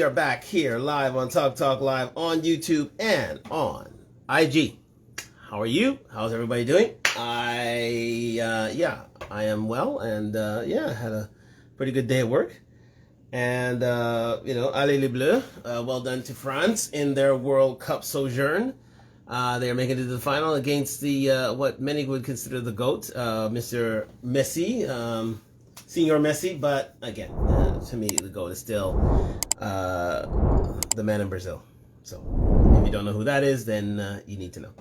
are back here live on Talk Talk Live on YouTube and on IG. How are you? How's everybody doing? I am well, and had a pretty good day at work. And allez les Bleus, well done to France in their World Cup sojourn. They are making it to the final against the what many would consider the GOAT, Mr. Messi, Senior Messi. But again, to me, the GOAT is still the man in Brazil. So if you don't know who that is, then you need to know.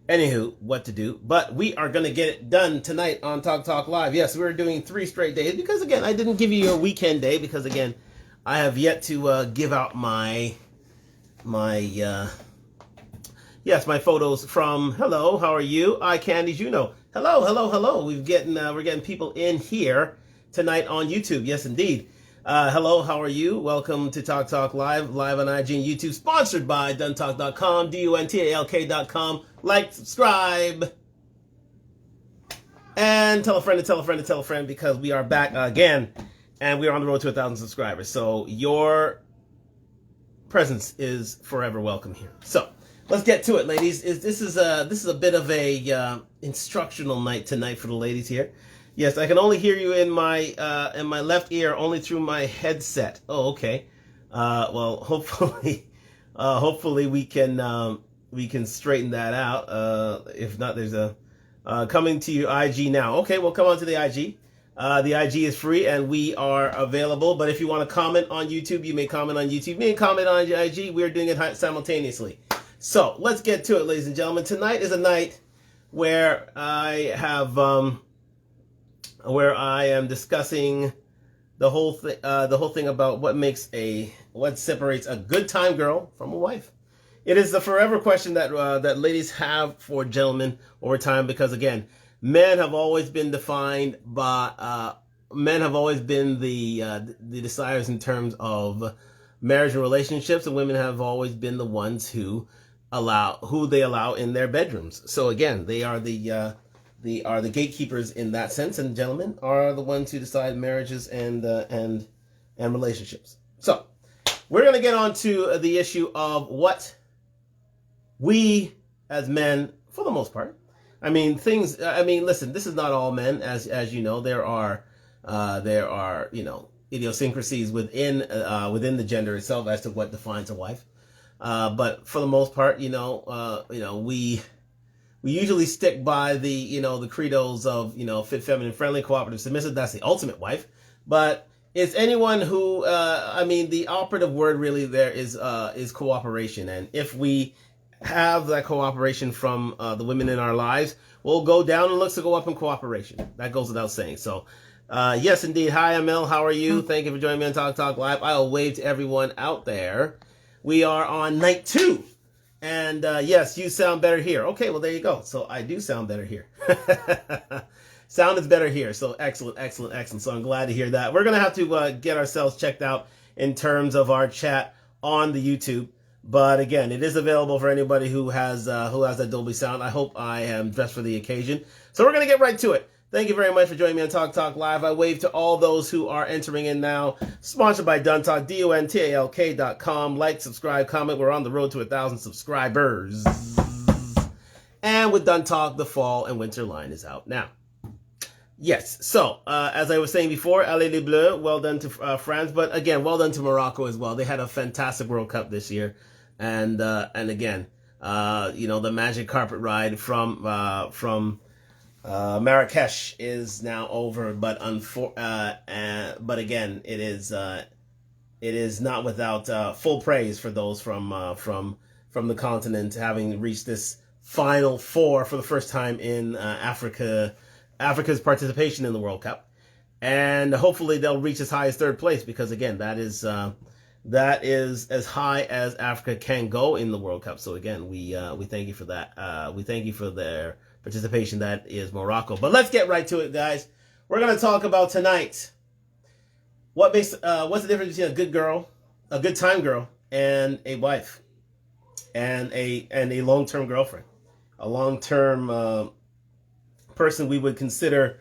Anywho, what to do? But we are going to get it done tonight on Talk Talk Live. Yes, we're doing 3 straight days because, again, I didn't give you a weekend day because, again, I have yet to give out my photos from Hello, how are you? Eye Candies, you know. Hello. We're getting people in here tonight on YouTube. Yes, indeed. Hello, how are you? Welcome to Talk Talk Live on IG and YouTube, sponsored by Talkdtalk.com, DUNTALK.com. Like, subscribe, and tell a friend to tell a friend to tell a friend, because we are back again, and we are on the road to 1,000 subscribers. So your presence is forever welcome here. So let's get to it, ladies. This is a bit of a instructional night tonight for the ladies here. Yes, I can only hear you in my left ear, only through my headset. Oh, okay. Well, hopefully we can straighten that out. If not, there's a coming to your IG now. Okay, well, come on to the IG. The IG is free and we are available. But if you want to comment on YouTube, you may comment on YouTube. You may comment on IG. We're doing it simultaneously. So let's get to it, ladies and gentlemen. Tonight is a night where I am discussing the whole thing about what separates a good time girl from a wife. It is the forever question that ladies have for gentlemen over time, because again, men have always been defined by men have always been the desires in terms of marriage and relationships, and women have always been the ones who they allow in their bedrooms. So again, they are the gatekeepers in that sense, and gentlemen are the ones who decide marriages and relationships. So we're going to get on to the issue of what we as men, for the most part, listen, this is not all men, as you know. There are idiosyncrasies within the gender itself as to what defines a wife. But for the most part, we usually stick by the credos of, fit, feminine, friendly, cooperative, submissive. That's the ultimate wife. But it's anyone who, the operative word really there is cooperation. And if we have that cooperation from the women in our lives, we'll go down and look to go up in cooperation. That goes without saying. So, yes, indeed. Hi, Emil. How are you? Thank you for joining me on Talk Talk Live. I'll wave to everyone out there. We are on night 2. And yes, you sound better here. Okay, well, there you go. So I do sound better here. Sound is better here. So excellent. So I'm glad to hear that. We're going to have to get ourselves checked out in terms of our chat on the YouTube. But again, it is available for anybody who has that Dolby sound. I hope I am dressed for the occasion. So we're going to get right to it. Thank you very much for joining me on Talk Talk Live. I wave to all those who are entering in now. Sponsored by Talk, DUNTALK.com. Like, subscribe, comment. We're on the road to 1,000 subscribers. And with Talk, the fall and winter line is out now. Yes, so as I was saying before, allez les Bleus, well done to France. But again, well done to Morocco as well. They had a fantastic World Cup this year. And again, the magic carpet ride from Marrakesh is now over, but again, it is not without full praise for those from the continent having reached this Final Four for the first time in Africa's participation in the World Cup, and hopefully they'll reach as high as 3rd place, because again, that is as high as Africa can go in the World Cup. So again, we thank you for that. We thank you for their participation. That is Morocco. But let's get right to it, guys. We're going to talk about tonight what's the difference between a good girl, a good time girl, and a wife, and a long-term girlfriend, a long-term person we would consider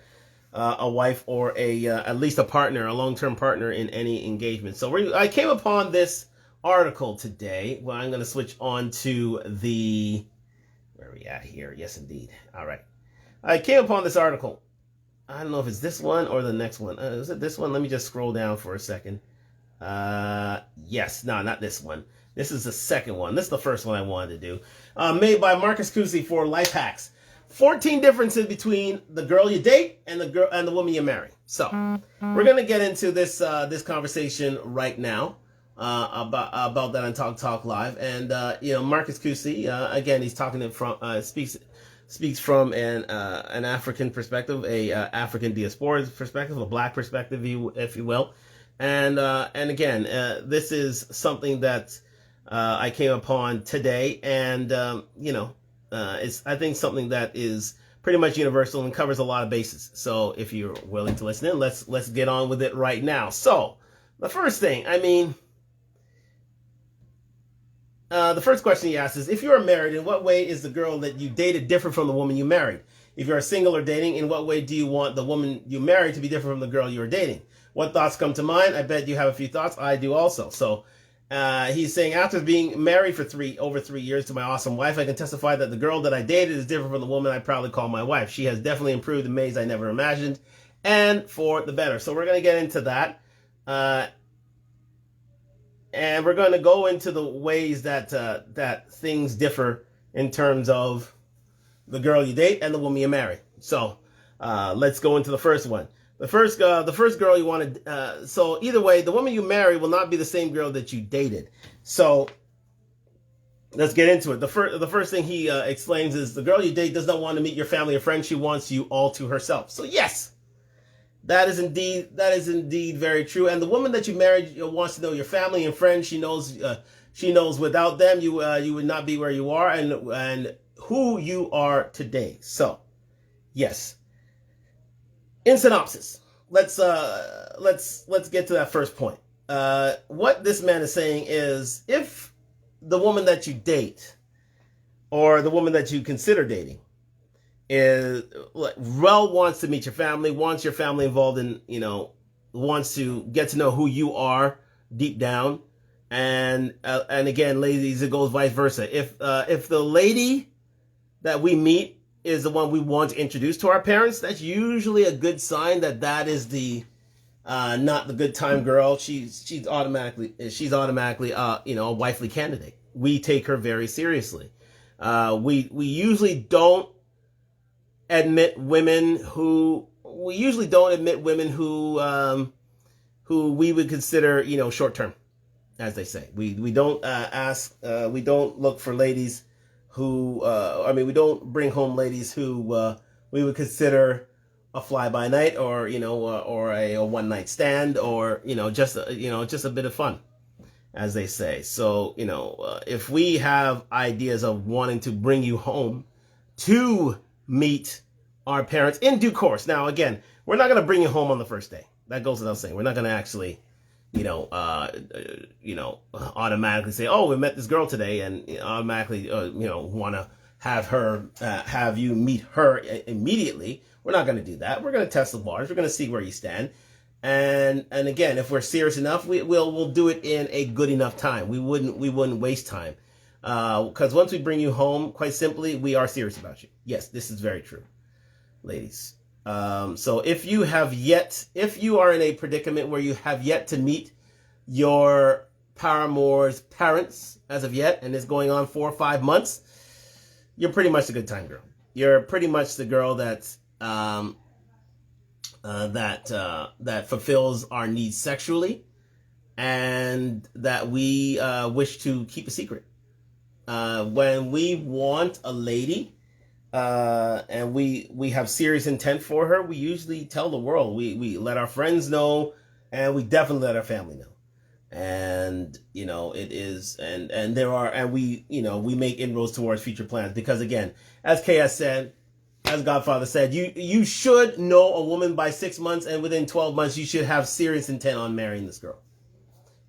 a wife or at least a partner, a long-term partner in any engagement. So I came upon this article today. Well, I'm going to switch on to where are we at here? Yes, indeed. All right. I came upon this article. I don't know if it's this one or the next one. Is it this one? Let me just scroll down for a second. Yes, no, not this one. This is the second one. This is the first one I wanted to do. Made by Marcus Cusi for Life Hacks. 14 differences between the girl you date and the woman you marry. So we're gonna get into this conversation right now about that on Talk Live. And Marcus Cusi, again, he's talking from speaks from an African perspective, a African diaspora perspective, a black perspective, if you will. And again, this is something that I came upon today, and it's, I think, something that is pretty much universal and covers a lot of bases. So if you're willing to listen in, let's get on with it right now. So the first thing, the first question he asks is, if you are married, in what way is the girl that you dated different from the woman you married? If you're single or dating, in what way do you want the woman you married to be different from the girl you are dating? What thoughts come to mind? I bet you have a few thoughts. I do also. So he's saying, after being married for over 3 years to my awesome wife, I can testify that the girl that I dated is different from the woman I proudly call my wife. She has definitely improved in ways I never imagined, and for the better. So we're going to get into that. And we're going to go into the ways that that things differ in terms of the girl you date and the woman you marry. So let's go into the first one. The first girl you want to, so either way, the woman you marry will not be the same girl that you dated. So let's get into it. The first thing he explains is, the girl you date does not want to meet your family or friends. She wants you all to herself. So yes, that is indeed very true. And the woman that you married wants to know your family and friends. She knows without them you would not be where you are and who you are today. So yes. In synopsis, let's get to that first point. What this man is saying is, if the woman that you date, or the woman that you consider dating, wants to meet your family, wants your family involved in, wants to get to know who you are deep down, and again, ladies, it goes vice versa. If the lady that we meet is the one we want to introduce to our parents, that's usually a good sign that is the not the good time girl. She's automatically a wifely candidate. We take her very seriously. We usually don't admit women who we would consider short term, as they say. We don't we don't look for ladies who, we don't bring home ladies who we would consider a fly-by-night, or a one-night stand, or just a bit of fun, as they say. So if we have ideas of wanting to bring you home to meet our parents in due course. Now, again, we're not going to bring you home on the first day. That goes without saying. We're not going to actually automatically say, oh, we met this girl today, and automatically, want to have you meet her immediately. We're not going to do that. We're going to test the waters. We're going to see where you stand. And again, if we're serious enough, we'll do it in a good enough time. We wouldn't waste time. Because once we bring you home, quite simply, we are serious about you. Yes, this is very true, ladies. So if you are in a predicament where you have yet to meet your paramour's parents as of yet, and it's going on 4 or 5 months, you're pretty much the good time girl. You're pretty much the girl that fulfills our needs sexually, and that we wish to keep a secret. When we want a lady, and we have serious intent for her, we usually tell the world. We let our friends know, and we definitely let our family know. And it is, we make inroads towards future plans, because again, as KS said, as Godfather said, you should know a woman by 6 months, and within 12 months you should have serious intent on marrying this girl.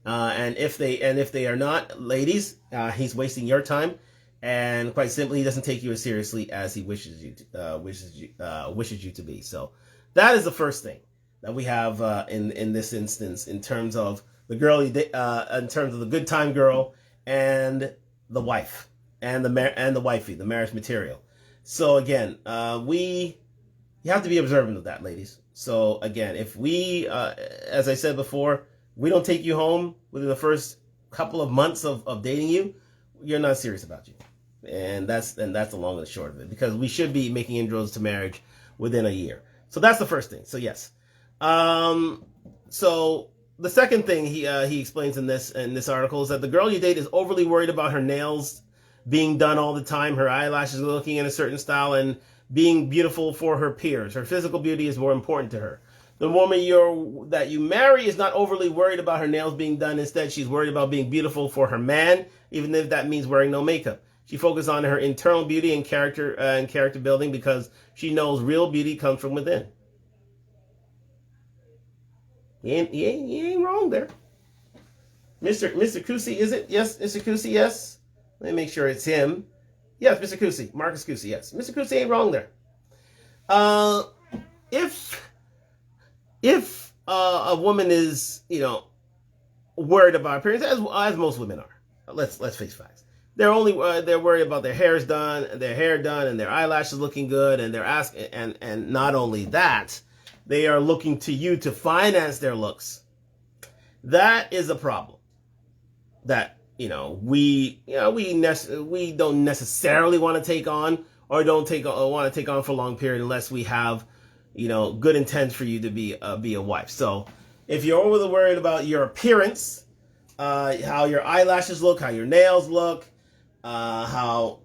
And if they are not, ladies, he's wasting your time. And quite simply, he doesn't take you as seriously as he wishes you to be. So that is the first thing that we have in this instance, in terms of the girl you date, in terms of the good time girl and the wife and the wifey, the marriage material. So again, you have to be observant of that, ladies. So again, if we, as I said before, we don't take you home within the first couple of months of dating you, you're not serious about you. And that's the long and the short of it, because we should be making inroads to marriage within a year. So that's the first thing. So yes. So the second thing he explains in this article is that the girl you date is overly worried about her nails being done all the time, her eyelashes looking in a certain style, and being beautiful for her peers. Her physical beauty is more important to her. The woman that you marry is not overly worried about her nails being done. Instead, she's worried about being beautiful for her man, even if that means wearing no makeup. She focuses on her internal beauty and character building, because she knows real beauty comes from within. He ain't wrong there. Mr. Kusi, is it? Yes, Mr. Kusi, yes. Let me make sure it's him. Yes, Mr. Kusi, Marcus Kusi, yes. Mr. Kusi ain't wrong there. If a woman is, worried about appearance, as most women are, let's face facts. They're worried about their hair done, and their eyelashes looking good, and they're asking, and not only that, they are looking to you to finance their looks. That is a problem. That we don't necessarily want to take on, or want to take on for a long period, unless we have good intent for you to be a wife. So if you're overly worried about your appearance, how your eyelashes look, how your nails look, how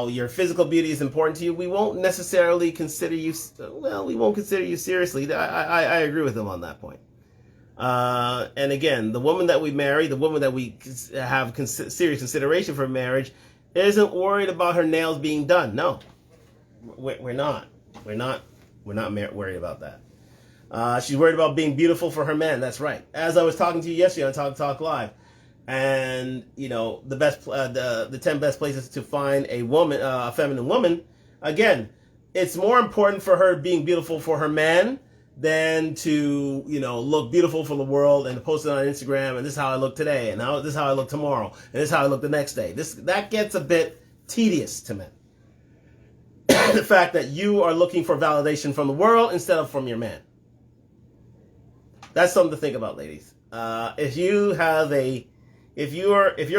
your physical beauty is important to you, we won't necessarily consider you. We won't consider you seriously. I agree with him on that point. And again, the woman that we marry, the woman that we have serious consideration for marriage, isn't worried about her nails being done. No, we're not. We're not worried about that. She's worried about being beautiful for her man. That's right. As I was talking to you yesterday on Talk Talk Live, and the 10 best places to find a woman, a feminine woman. Again, it's more important for her being beautiful for her man than to look beautiful for the world and to post it on Instagram, and this is how I look today, and this is how I look tomorrow, and this is how I look the next day. That gets a bit tedious to men. The fact that you are looking for validation from the world instead of from your man. That's something to think about, ladies. If your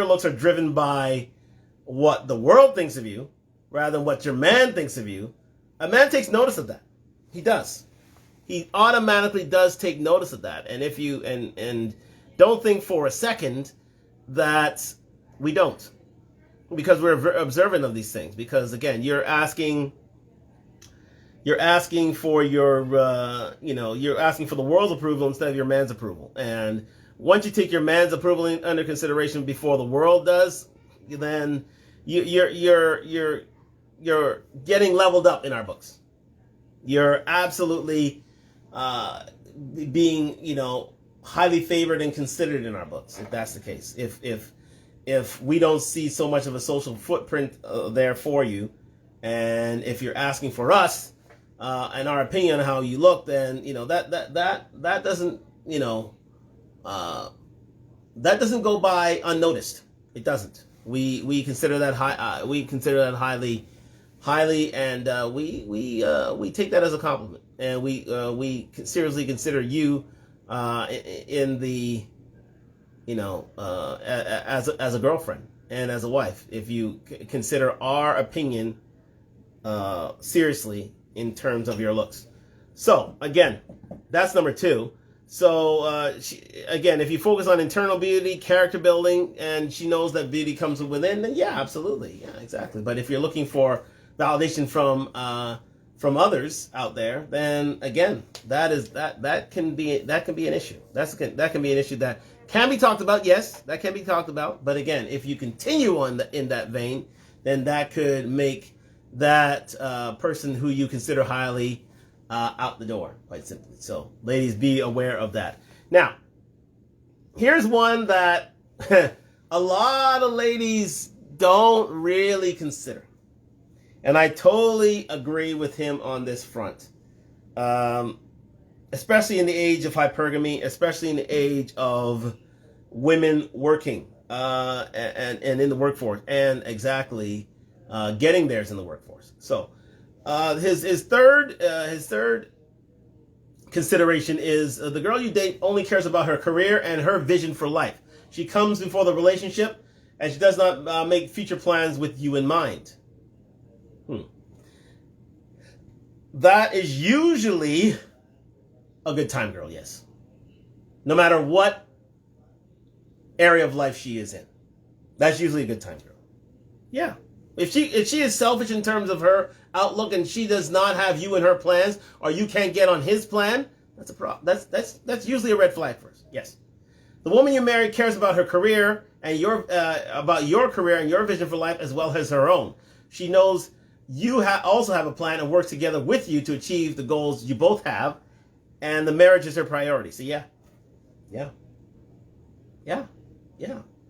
looks are driven by what the world thinks of you rather than what your man thinks of you, a man takes notice of that. He does. He automatically does take notice of that. And if you and don't think for a second that we don't, because we're observant of these things. Because again, you're asking for you're asking for the world's approval instead of your man's approval. And once you take your man's approval under consideration before the world does, then you're getting leveled up in our books. You're absolutely being highly favored and considered in our books, if that's the case. If we don't see so much of a social footprint there for you, and if you're asking for us and our opinion on how you look, then that doesn't that doesn't go by unnoticed. It doesn't. We consider that high. We consider that highly, and we take that as a compliment, and we seriously consider you in the as a girlfriend and as a wife, if you consider our opinion seriously in terms of your looks. So again, that's number 2. So again, if you focus on internal beauty, character building, and she knows that beauty comes from within, then yeah, absolutely, yeah, exactly. But if you're looking for validation from others out there, then again, that can be an issue. That can be an issue that can be talked about. Yes, that can be talked about. But again, if you continue in that vein, then that could make that person who you consider highly out the door, quite simply. So, ladies, be aware of that. Now, here's one that a lot of ladies don't really consider. And I totally agree with him on this front. especially in the age of hypergamy, especially in the age of women working and in the workforce, and exactly getting theirs in the workforce. So his third consideration is the girl you date only cares about her career and her vision for life. She comes before the relationship, and she does not make future plans with you in mind. That is usually a good time girl, yes. No matter what area of life she is in, that's usually a good time girl. Yeah. If she is selfish in terms of her outlook and she does not have you in her plans, or you can't get on his plan, that's a problem. That's usually a red flag for us. Yes. The woman you marry cares about her career and about your career and your vision for life as well as her own. She knows you also have a plan and works together with you to achieve the goals you both have, and the marriage is her priority. So yeah.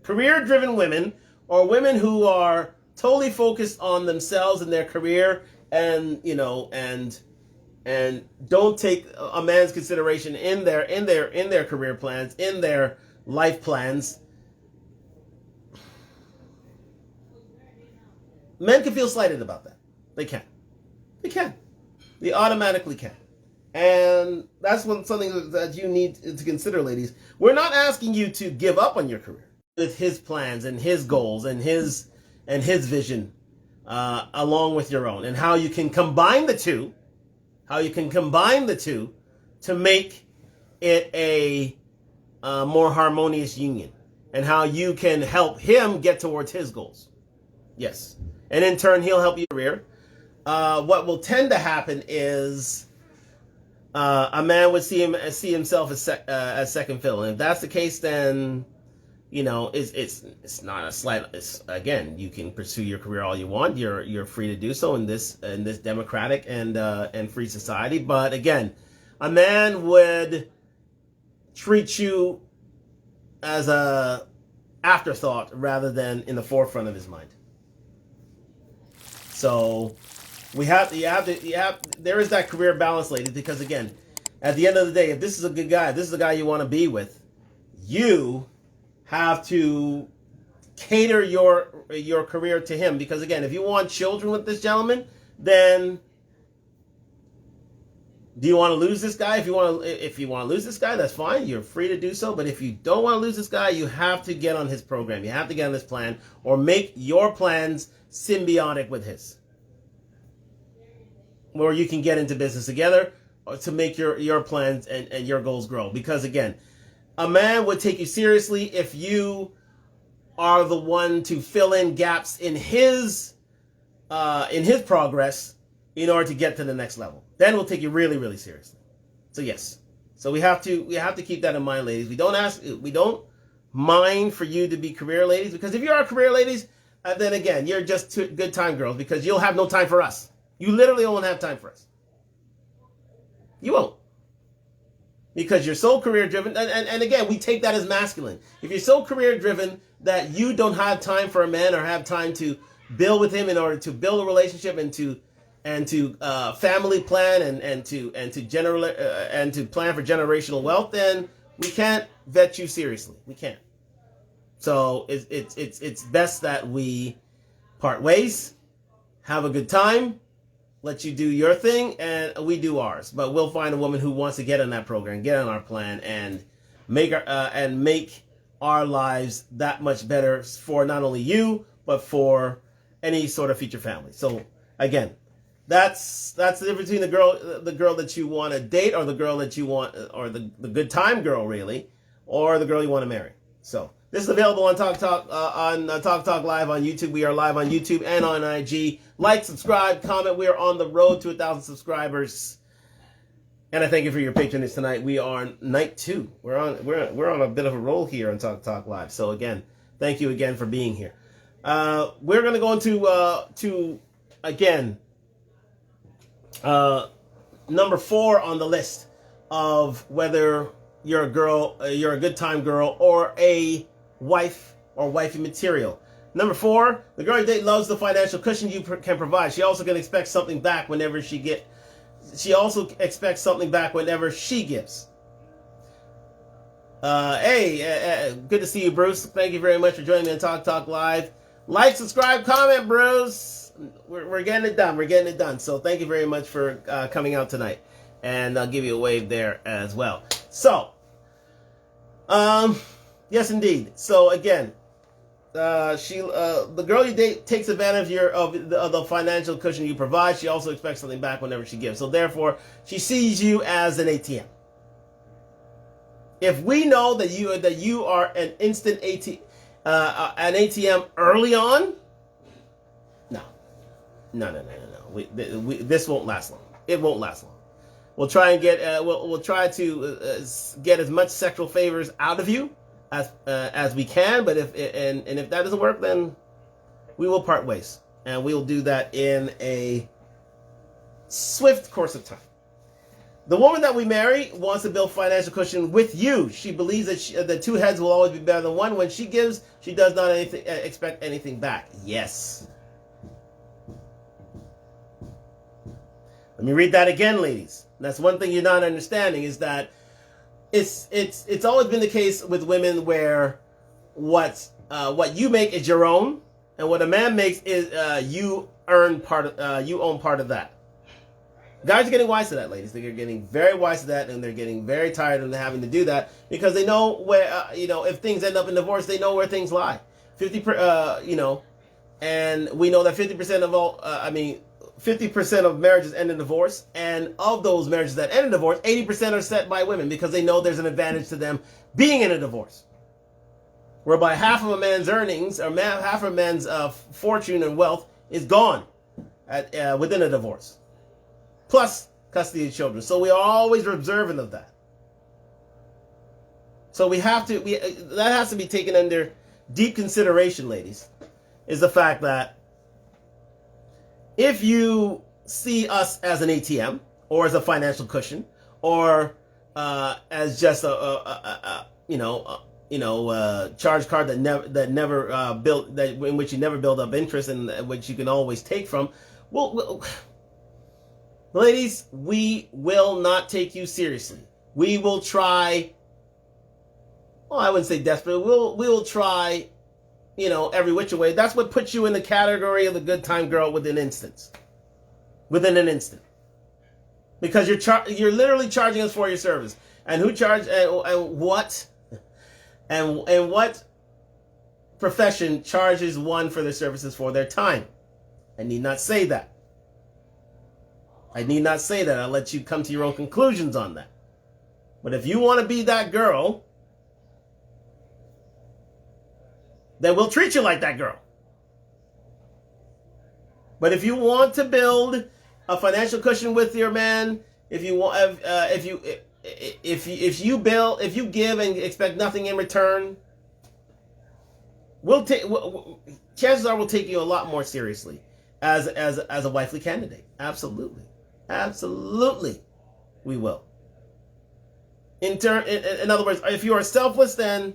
Career-driven women, or women who are totally focused on themselves and their career, and don't take a man's consideration in their career plans, in their life plans. Men can feel slighted about that. They can. They automatically can. And that's something that you need to consider, ladies. We're not asking you to give up on your career. With his plans and his goals and his vision, along with your own, and how you can combine the two, to make it a more harmonious union, and how you can help him get towards his goals. Yes, and in turn, he'll help you career. What will tend to happen is a man would see himself as second fiddle, and if that's the case, then it's not a slight. It's, again, you can pursue your career all you want. You're free to do so in this democratic and free society. But again, a man would treat you as a afterthought rather than in the forefront of his mind. So there is that career balance, ladies, because again, at the end of the day, if this is a good guy, this is the guy you want to be with, you have to cater your career to him. Because again, if you want children with this gentleman, then do you want to lose this guy? If you want to lose this guy, that's fine. You're free to do so. But if you don't want to lose this guy, you have to get on his program. You have to get on his plan, or make your plans symbiotic with his, where you can get into business together to make your plans and your goals grow. Because again, a man would take you seriously if you are the one to fill in gaps in his progress in order to get to the next level. Then we'll take you really, really seriously. So yes. So we have to keep that in mind, ladies. We don't mind for you to be career ladies, because if you are career ladies, then again, you're just good time girls, because you'll have no time for us. You literally won't have time for us. You won't. Because you're so career driven. And again, we take that as masculine. If you're so career driven that you don't have time for a man, or have time to build with him in order to build a relationship and to family plan and to plan for generational wealth, then we can't vet you seriously. We can't. So it's best that we part ways, have a good time, let you do your thing, and we do ours. But we'll find a woman who wants to get on that program, get on our plan, and make our lives that much better for not only you, but for any sort of future family. So again, that's the difference between the girl that you want to date, or the girl that you want, or the good time girl, really, or the girl you want to marry. So this is available on Talk Talk Live on YouTube. We are live on YouTube and on IG. Like, subscribe, comment. We are on the road to 1,000 subscribers. And I thank you for your patronage tonight. We are on night 2. We're on a bit of a roll here on Talk Live. So again, thank you again for being here. We're going to go into again, number 4 on the list of whether you're a girl, you're a good time girl, or a wife or wifey material. Number 4, the girl you date loves the financial cushion you can provide. She also can expect something back whenever she she also expects something back whenever she gives. Good to see you, Bruce. Thank you very much for joining me on Talk Talk Live. Like, subscribe, comment, Bruce. We're getting it done. We're getting it done. So thank you very much for coming out tonight. And I'll give you a wave there as well. So, yes, indeed. So again, the girl you date takes advantage of the financial cushion you provide. She also expects something back whenever she gives. So therefore, she sees you as an ATM. If we know that you are an instant ATM early on, no. This won't last long. It won't last long. We'll try and get we'll try to get as much sexual favors out of you as we can. But if that doesn't work, then we will part ways, and we will do that in a swift course of time. The woman that we marry wants to build financial cushion with you. She believes that the two heads will always be better than one. When she gives, she does not expect anything back. Yes. Let me read that again, ladies. That's one thing you're not understanding, is that it's always been the case with women where what you make is your own, and what a man makes is you own part of that. Guys are getting wise to that, ladies. They're getting very wise to that, and they're getting very tired of having to do that, because they know where, if things end up in divorce, they know where things lie. And we know that 50% of 50% of marriages end in divorce, and of those marriages that end in divorce, 80% are set by women, because they know there's an advantage to them being in a divorce, whereby half of a man's earnings, or half of a man's fortune and wealth is gone within a divorce, plus custody of children. So we are always observant of that. So that has to be taken under deep consideration, ladies, is the fact that if you see us as an ATM, or as a financial cushion, or as just a charge card in which you never build up interest, and which you can always take from, ladies, we will not take you seriously. We will try. Well, I wouldn't say desperate. We will try. Every which way. That's what puts you in the category of the good time girl within an instant. Because you're literally charging us for your service. And who charge and what? And what profession charges one for their services for their time? I need not say that. I'll let you come to your own conclusions on that. But if you want to be that girl, then we'll treat you like that girl. But if you want to build a financial cushion with your man, if you give and expect nothing in return, chances are we'll take you a lot more seriously as a wifely candidate. Absolutely, we will. In other words, if you are selfless, then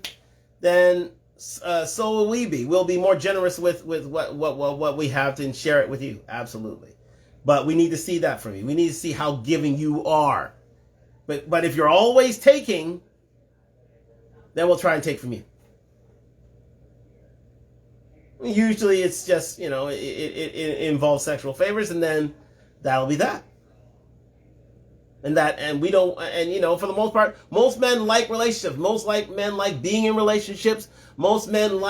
so will we be. We'll be more generous with what we have to, and share it with you. Absolutely. But we need to see that from you. We need to see how giving you are. But if you're always taking, then we'll try and take from you. Usually it's just, it involves sexual favors, and then that'll be that. And we don't, for the most part, most men like relationships. Most men like being in relationships. Most men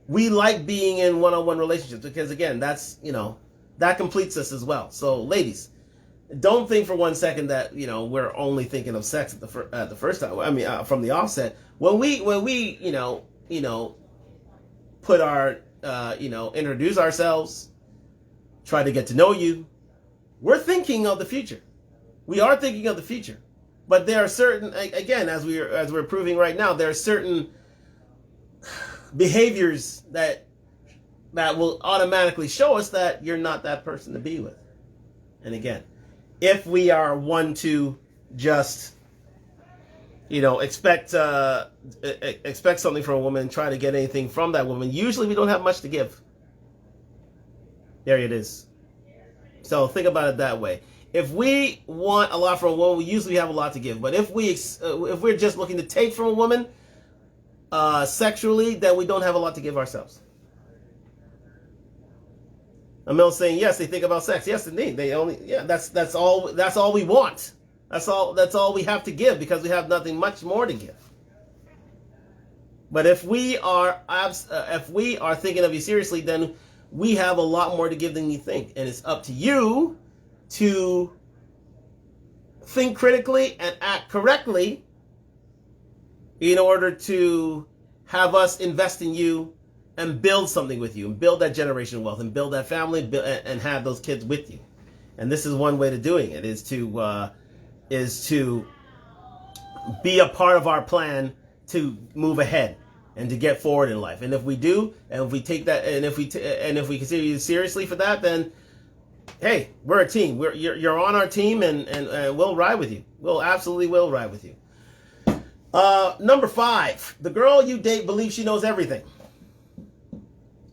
we like being in one-on-one relationships, because again, that's, that completes us as well. So ladies, don't think for one second that, we're only thinking of sex at the first time. From the offset, when we put our, introduce ourselves, try to get to know you, we're thinking of the future. We are thinking of the future. But there are certain, again, as we're proving right now, there are certain behaviors that will automatically show us that you're not that person to be with. And again, if we are one to just, expect something from a woman and try to get anything from that woman, usually we don't have much to give. There it is. So think about it that way. If we want a lot from a woman, we usually have a lot to give. But if we're just looking to take from a woman sexually, then we don't have a lot to give ourselves. Emil's saying yes, they think about sex. Yes, indeed. That's all we want. That's all we have to give, because we have nothing much more to give. But if we are thinking of you seriously, then we have a lot more to give than you think, and it's up to you to think critically and act correctly in order to have us invest in you and build something with you, and build that generational wealth, and build that family, and have those kids with you. And this is one way to doing it, is to be a part of our plan to move ahead and to get forward in life. And if we do, and if we take that, and if we consider you seriously for that, then hey, we're a team. You're on our team, and we'll ride with you. We'll absolutely will ride with you. Number 5, the girl you date believes she knows everything.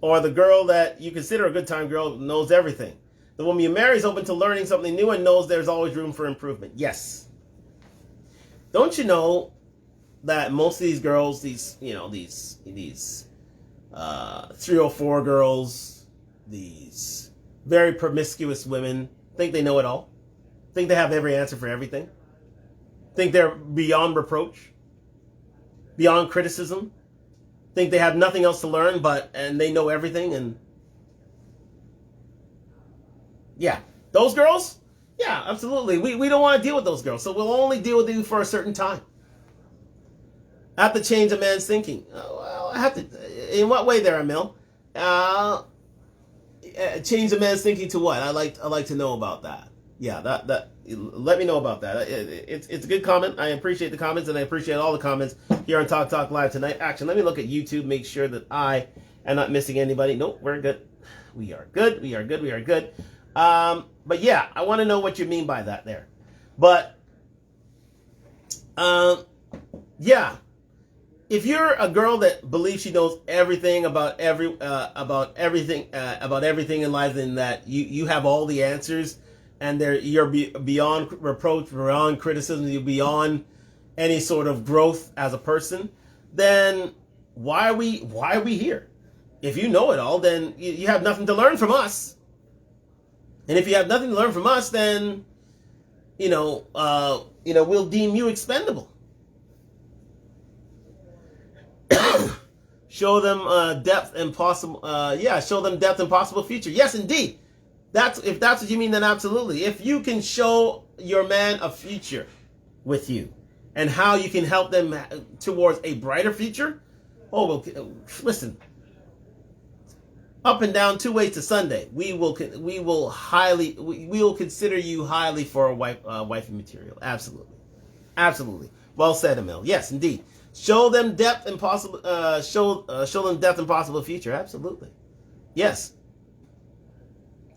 Or the girl that you consider a good time girl knows everything. The woman you marry is open to learning something new and knows there's always room for improvement. Yes. Don't you know that most of these girls, these 304 girls, these very promiscuous women, think they know it all? Think they have every answer for everything? Think they're beyond reproach? Beyond criticism? Think they have nothing else to learn, and they know everything? And yeah, those girls? Yeah, absolutely. We don't want to deal with those girls, so we'll only deal with you for a certain time. I have to change a man's thinking. Well, I have to. In what way there, Emil? Change a man's thinking to what? I like to know about that. Yeah, that. Let me know about that. It's a good comment. I appreciate the comments, and I appreciate all the comments here on Talk Talk Live tonight. Actually, let me look at YouTube, make sure that I am not missing anybody. Nope, we're good. We are good. We are good. We are good. But yeah, I want to know what you mean by that there. But yeah, if you're a girl that believes she knows everything about everything in life, and that you have all the answers, and you're beyond reproach, beyond criticism, you're beyond any sort of growth as a person, then why are we here? If you know it all, then you have nothing to learn from us. And if you have nothing to learn from us, then we'll deem you expendable. Show them depth and possible. Show them depth and possible future. Yes, indeed. If that's what you mean, then absolutely. If you can show your man a future with you, and how you can help them towards a brighter future, well, listen. Up and down 2 ways to Sunday. We will consider you highly for a wifey material. Absolutely, absolutely. Well said, Emil. Yes, indeed. Show them depth and possible. Show them depth and possible future. Absolutely. Yes.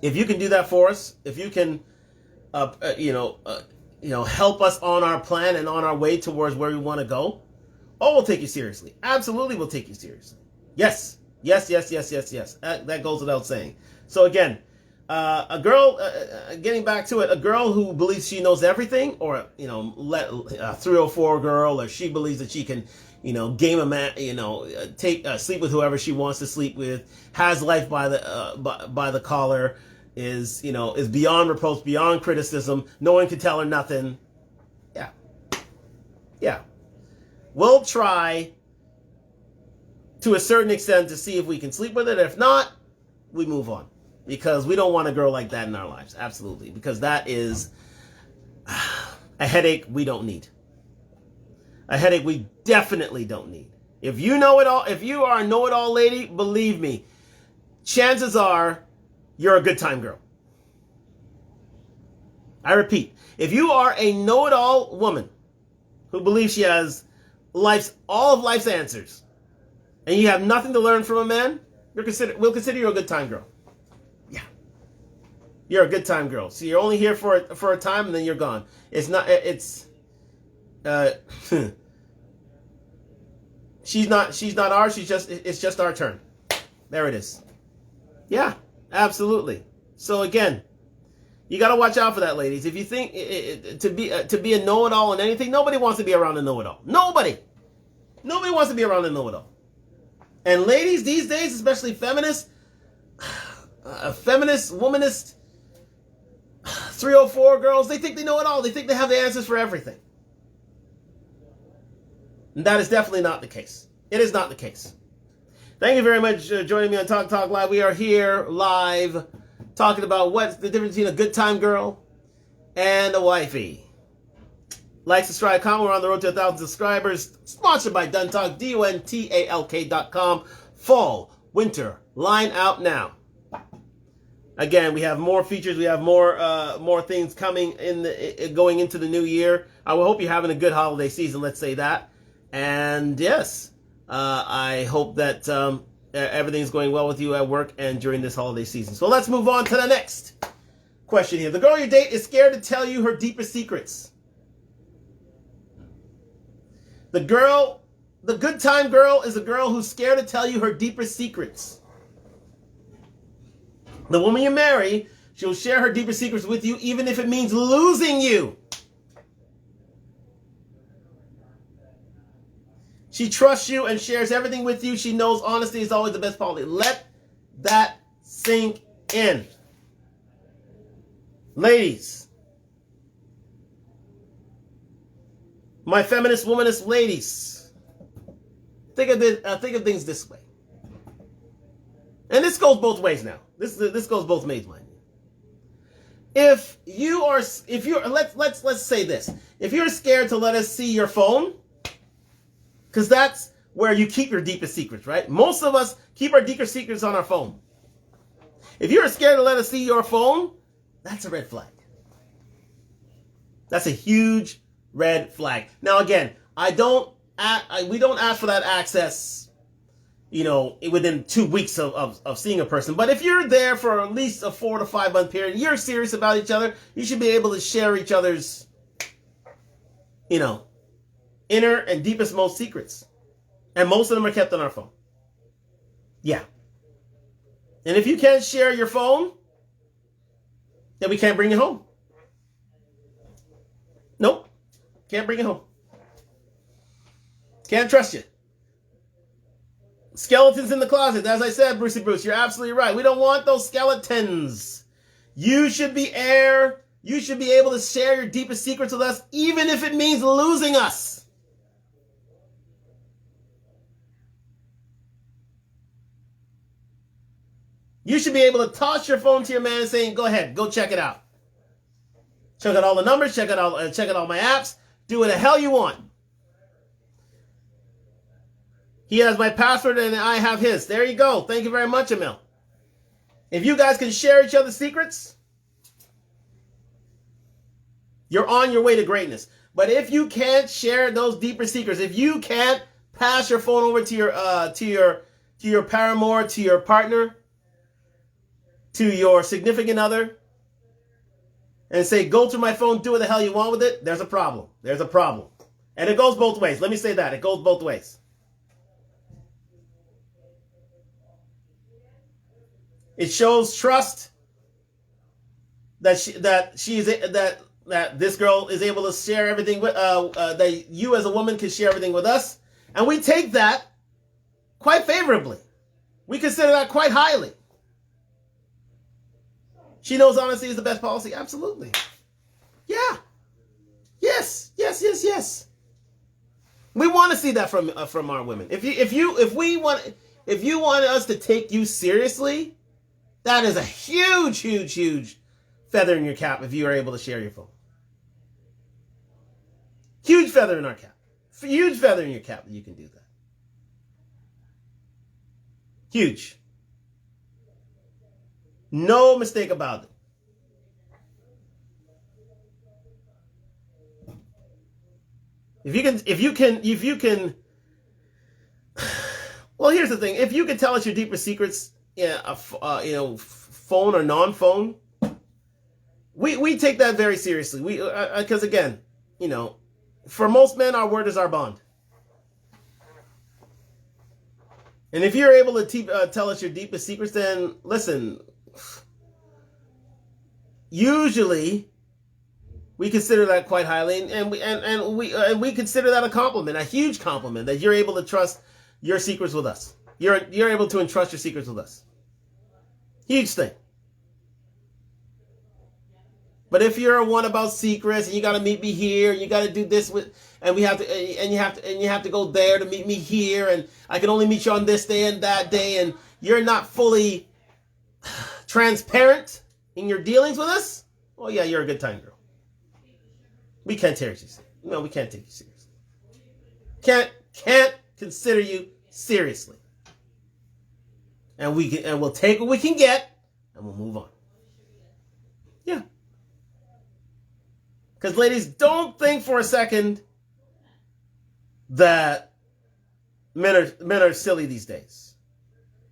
If you can do that for us, if you can, help us on our plan and on our way towards where we want to go, we'll take you seriously. Absolutely, we'll take you seriously. Yes. Yes. That goes without saying. So again, a girl, getting back to it, a girl who believes she knows everything, or let a 304 girl, or she believes that she can, game a man, sleep with whoever she wants to sleep with, has life by the collar, is beyond reproach, beyond criticism. No one can tell her nothing. Yeah. We'll try to a certain extent to see if we can sleep with it. If not, we move on, because we don't want a girl like that in our lives. Absolutely. Because that is a headache we don't need. A headache we definitely don't need. If you know it all, if you are a know-it-all lady, believe me, chances are you're a good time girl. I repeat, if you are a know-it-all woman who believes she has all of life's answers, and you have nothing to learn from a man, we'll consider you a good time girl. Yeah. You're a good time girl. So you're only here for a time, and then you're gone. She's not ours, it's just our turn. There it is. Yeah, absolutely. So again, you got to watch out for that, ladies. If you think to be a know-it-all in anything, nobody wants to be around a know-it-all. Nobody wants to be around a know-it-all. And ladies these days, especially feminists, womanist, 304 girls, they think they know it all. They think they have the answers for everything. And that is definitely not the case. It is not the case. Thank you very much for joining me on Talk Talk Live. We are here live talking about what's the difference between a good time girl and a wifey. Like, subscribe, comment. We're on the road to 1,000 subscribers. Sponsored by Duntalk, DUNTALK.com. Fall, winter, line out now. Again, we have more features. We have more things coming going into the new year. I hope you're having a good holiday season. Let's say that. And yes, I hope that everything's going well with you at work and during this holiday season. So let's move on to the next question here. The girl you date is scared to tell you her deepest secrets. The good time girl is a girl who's scared to tell you her deepest secrets. The woman you marry, she'll share her deepest secrets with you, even if it means losing you. She trusts you and shares everything with you. She knows honesty is always the best policy. Let that sink in. Ladies, my feminist, womanist ladies, think of things this way. And this goes both ways now. This goes both ways, mind you. Let's say this. If you're scared to let us see your phone, because that's where you keep your deepest secrets, right? Most of us keep our deepest secrets on our phone. If you're scared to let us see your phone, that's a red flag. That's a huge red flag. Now again, we don't ask for that access, within 2 weeks of seeing a person. But if you're there for at least a 4 to 5 month period, you're serious about each other, you should be able to share each other's, inner and deepest, most secrets. And most of them are kept on our phone. Yeah. And if you can't share your phone, then we can't bring you home. Nope. Can't bring you home. Can't trust you. Skeletons in the closet. As I said, Brucey Bruce, you're absolutely right. We don't want those skeletons. You should be You should be able to share your deepest secrets with us, even if it means losing us. You should be able to toss your phone to your man and saying, go ahead, go check it out. Check out all the numbers, check out all my apps, do what the hell you want. He has my password and I have his. There you go. Thank you very much, Emil. If you guys can share each other's secrets, you're on your way to greatness. But if you can't share those deeper secrets, if you can't pass your phone over to your paramour, to your partner, to your significant other, and say, go through my phone, do what the hell you want with it, there's a problem. There's a problem. And it goes both ways. Let me say that. It goes both ways. It shows trust that this girl is able to share everything with that you as a woman can share everything with us, and we take that quite favorably. We consider that quite highly. She knows honesty is the best policy. Absolutely. Yeah. Yes. We want to see that from our women. If you want us to take you seriously, that is a huge feather in your cap if you are able to share your phone. Huge feather in our cap. Huge feather in your cap that you can do that. Huge. No mistake about it. If you can, well, here's the thing. If you can tell us your deepest secrets, phone or non-phone, we take that very seriously. Because again, for most men, our word is our bond. And if you're able to tell us your deepest secrets, then listen, usually we consider that quite highly, and we consider that a compliment, a huge compliment, that you're able to trust your secrets with us. You're able to entrust your secrets with us. Huge thing. But if you're one about secrets, and you got to meet me here, and you got to do this with, and we have to, and you have to go there to meet me here, and I can only meet you on this day and that day, and you're not fully transparent in your dealings with us, well, yeah, you're a good time girl. We can't take you seriously. No, we can't take you seriously. Can't consider you seriously. And we'll take what we can get, and we'll move on. Yeah. Because ladies, don't think for a second that men are silly these days.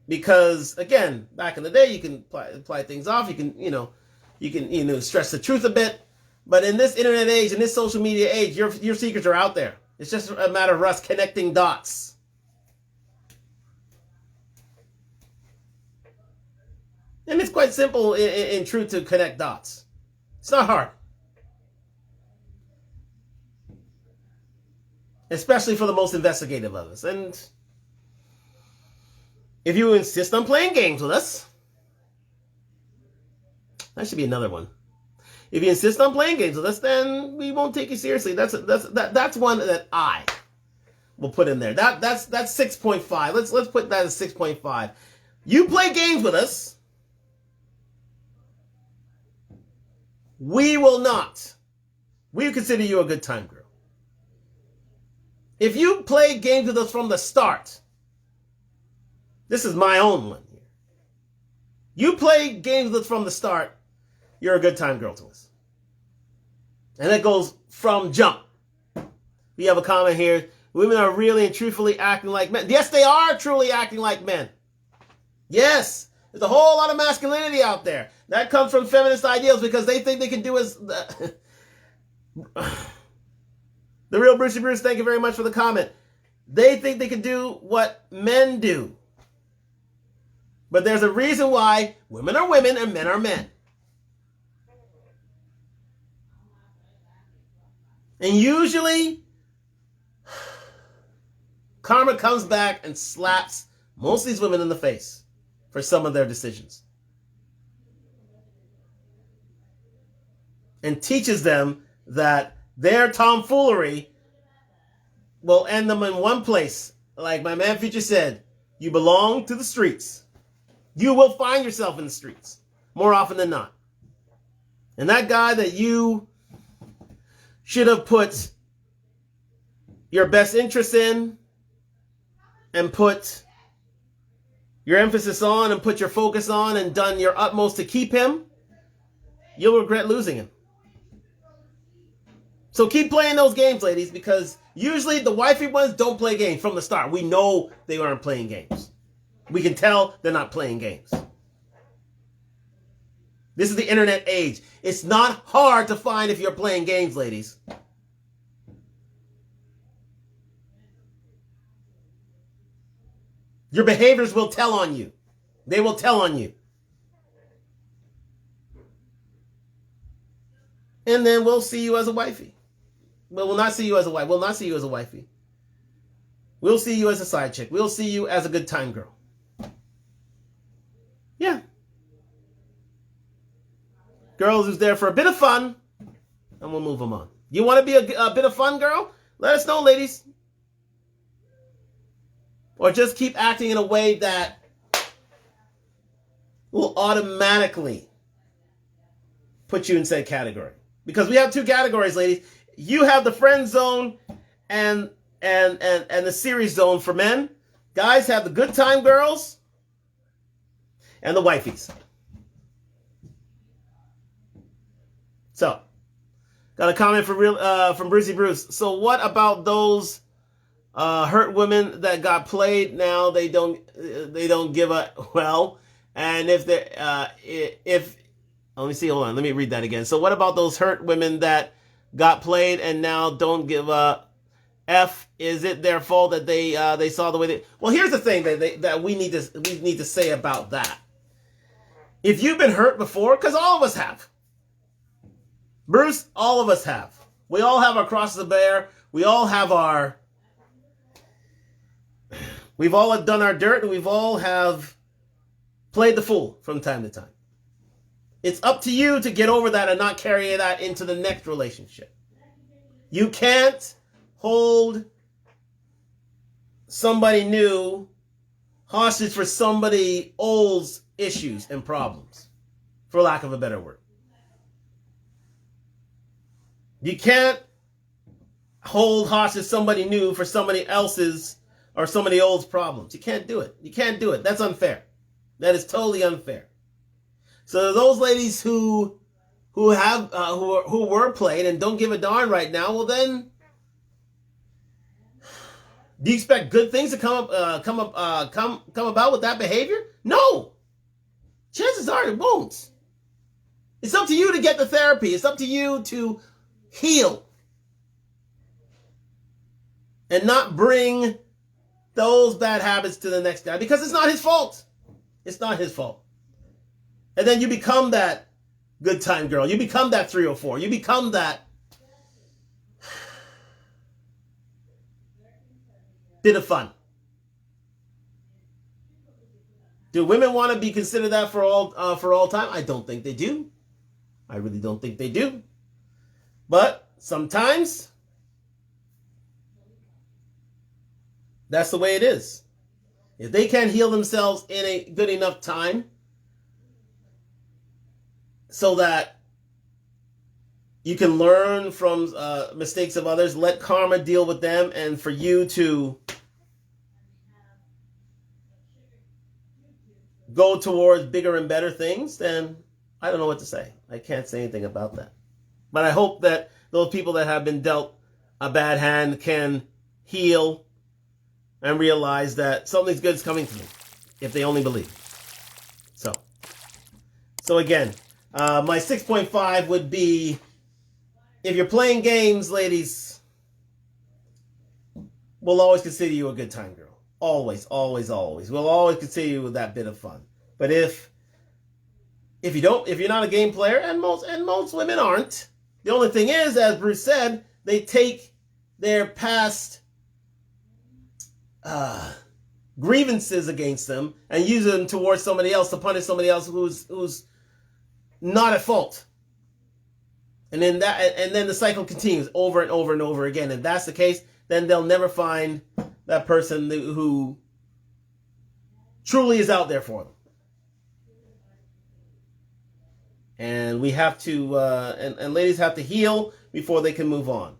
Because again, back in the day, you can apply things off. You can stress the truth a bit. But in this internet age, in this social media age, your secrets are out there. It's just a matter of us connecting dots. And it's quite simple in truth to connect dots. It's not hard. Especially for the most investigative of us. And if you insist on playing games with us, that should be another one. If you insist on playing games with us, then we won't take you seriously. That's one that I will put in there. That's 6.5. Let's put that as 6.5. You play games with us, we will not. We consider you a good time girl. If you play games with us from the start, this is my own one here. You play games with us from the start, you're a good time girl to us. And that goes from jump. We have a comment here. Women are really and truthfully acting like men. Yes, they are truly acting like men. Yes, there's a whole lot of masculinity out there. That comes from feminist ideals because they think they can do as... The real Brucey Bruce, thank you very much for the comment. They think they can do what men do. But there's a reason why women are women and men are men. And usually, karma comes back and slaps most of these women in the face for some of their decisions. And teaches them that their tomfoolery will end them in one place. Like my man Future said, you belong to the streets. You will find yourself in the streets more often than not. And that guy that you should have put your best interest in and put your emphasis on and put your focus on and done your utmost to keep him, you'll regret losing him. So keep playing those games, ladies, because usually the wifey ones don't play games from the start. We know they aren't playing games. We can tell they're not playing games. This is the internet age. It's not hard to find if you're playing games, ladies. Your behaviors will tell on you. They will tell on you. And then we'll see you as a wifey. But we'll not see you as a wife. We'll not see you as a wifey. We'll see you as a side chick. We'll see you as a good time girl. Yeah. Girls who's there for a bit of fun, and we'll move them on. You want to be a bit of fun girl? Let us know, ladies. Or just keep acting in a way that will automatically put you in said category. Because we have two categories, ladies. You have the friend zone and the series zone for men. Guys have the good time girls and the wifeys. So, got a comment from Brucey Bruce. So what about those hurt women that got played? Now they don't give a well. And if they let me see. Hold on. Let me read that again. So what about those hurt women that got played and now don't give a F? Is it their fault that they saw the way they? Well, here's the thing that we need to say about that. If you've been hurt before, because all of us have. Bruce, all of us have. We all have our crosses to bear. We've all done our dirt, and we've all have played the fool from time to time. It's up to you to get over that and not carry that into the next relationship. You can't hold somebody new hostage for somebody old's issues and problems, for lack of a better word. You can't hold hostage somebody new for somebody else's or somebody old's problems. You can't do it. You can't do it. That's unfair. That is totally unfair. So those ladies who were played and don't give a darn right now, well then, do you expect good things to come about with that behavior? No. Chances are it won't. It's up to you to get the therapy. It's up to you to heal and not bring those bad habits to the next guy, because it's not his fault. It's not his fault. And then you become that good time girl. You become that 304. You become that bit of fun. Do women want to be considered that for all time? I don't think they do. I really don't think they do. But sometimes that's the way it is. If they can't heal themselves in a good enough time so that you can learn from mistakes of others, let karma deal with them, and for you to go towards bigger and better things, then I don't know what to say. I can't say anything about that. But I hope that those people that have been dealt a bad hand can heal and realize that something's good is coming to them if they only believe. So again, my 6.5 would be, if you're playing games, ladies, we'll always consider you a good time girl. Always, always, always. We'll always consider you with that bit of fun. But if you're not a game player, and most women aren't, the only thing is, as Bruce said, they take their past grievances against them and use them towards somebody else to punish somebody else who's not at fault. And then the cycle continues over and over and over again. If that's the case, then they'll never find that person who truly is out there for them. And we have to, and ladies have to heal before they can move on.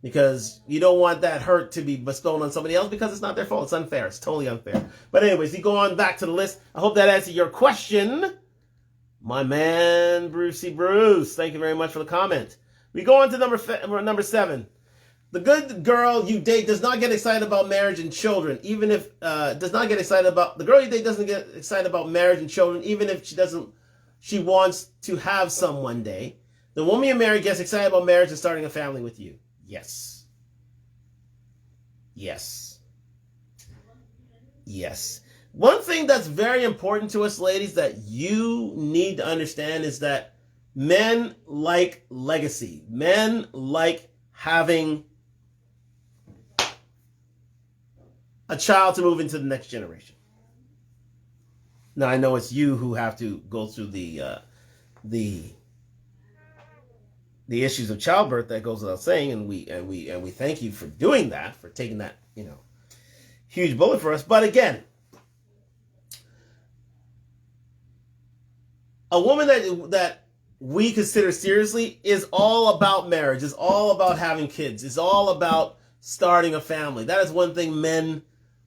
Because you don't want that hurt to be bestowed on somebody else, because it's not their fault. It's unfair. It's totally unfair. But anyways, you go on back to the list. I hope that answered your question. My man, Brucey Bruce. Thank you very much for the comment. We go on to number 7. The good girl you date does not get excited about marriage and children, even if, the girl you date doesn't get excited about marriage and children, even if she wants to have some one day. The woman you marry gets excited about marriage and starting a family with you. Yes. Yes. Yes. One thing that's very important to us, ladies, that you need to understand is that men like legacy. Men like having a child to move into the next generation. Now, I know it's you who have to go through the issues of childbirth. That goes without saying, and we thank you for doing that, for taking that, huge bullet for us. But again, a woman that we consider seriously is all about marriage, is all about having kids, is all about starting a family. That is one thing men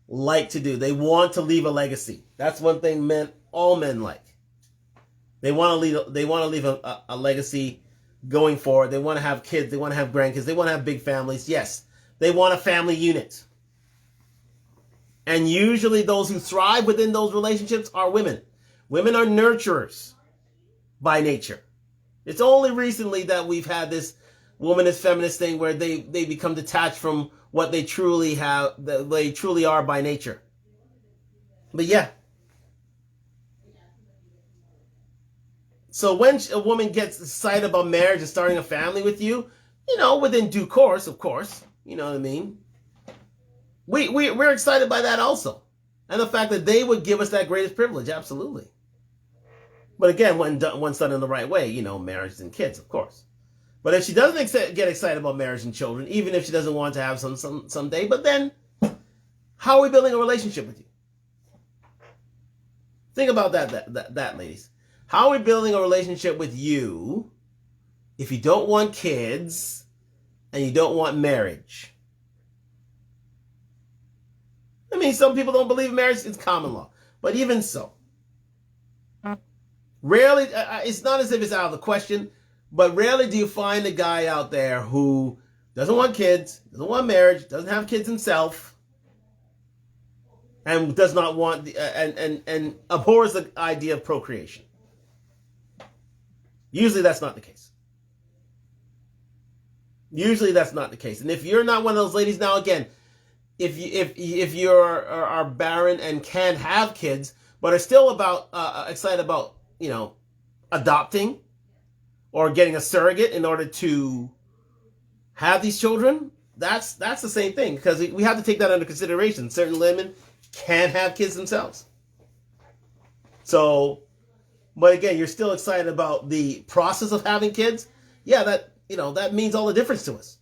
like to do. They want to leave a legacy. That's one thing all men like. They want to leave a legacy going forward. They want to have kids. They want to have grandkids. They want to have big families. Yes, they want a family unit. And usually those who thrive within those relationships are women. Women are nurturers by nature. It's only recently that we've had this womanist feminist thing where they become detached from what they truly are by nature. But yeah. So when a woman gets excited about marriage and starting a family with you, within due course, of course, you know what I mean? We're excited by that also. And the fact that they would give us that greatest privilege, absolutely. But again, when done in the right way, marriage and kids, of course. But if she doesn't get excited about marriage and children, even if she doesn't want to have some someday, but then how are we building a relationship with you? Think about that, ladies. How are we building a relationship with you if you don't want kids and you don't want marriage? I mean, some people don't believe marriage is common law, but even so, rarely, it's not as if it's out of the question, but rarely do you find a guy out there who doesn't want kids, doesn't want marriage, doesn't have kids himself, and does not want and abhors the idea of procreation. Usually that's not the case. Usually that's not the case. And if you're not one of those ladies, now again, if you are barren and can't have kids, but are still excited about adopting or getting a surrogate in order to have these children, that's the same thing, because we have to take that under consideration. Certain women can't have kids themselves. So, but again, you're still excited about the process of having kids. Yeah, that means all the difference to us.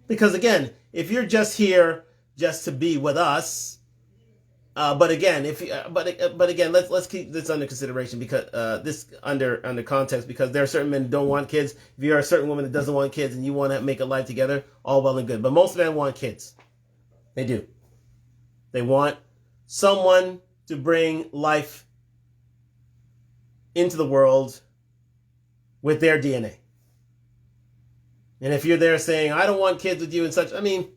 Because again, if you're just here just to be with us, but again, let's keep this under consideration, because this under context, because there are certain men who don't want kids. If you're a certain woman that doesn't want kids and you want to make a life together, all well and good. But most men want kids. They do. They want someone to bring life into the world with their DNA. And if you're there saying, I don't want kids with you and such, I mean,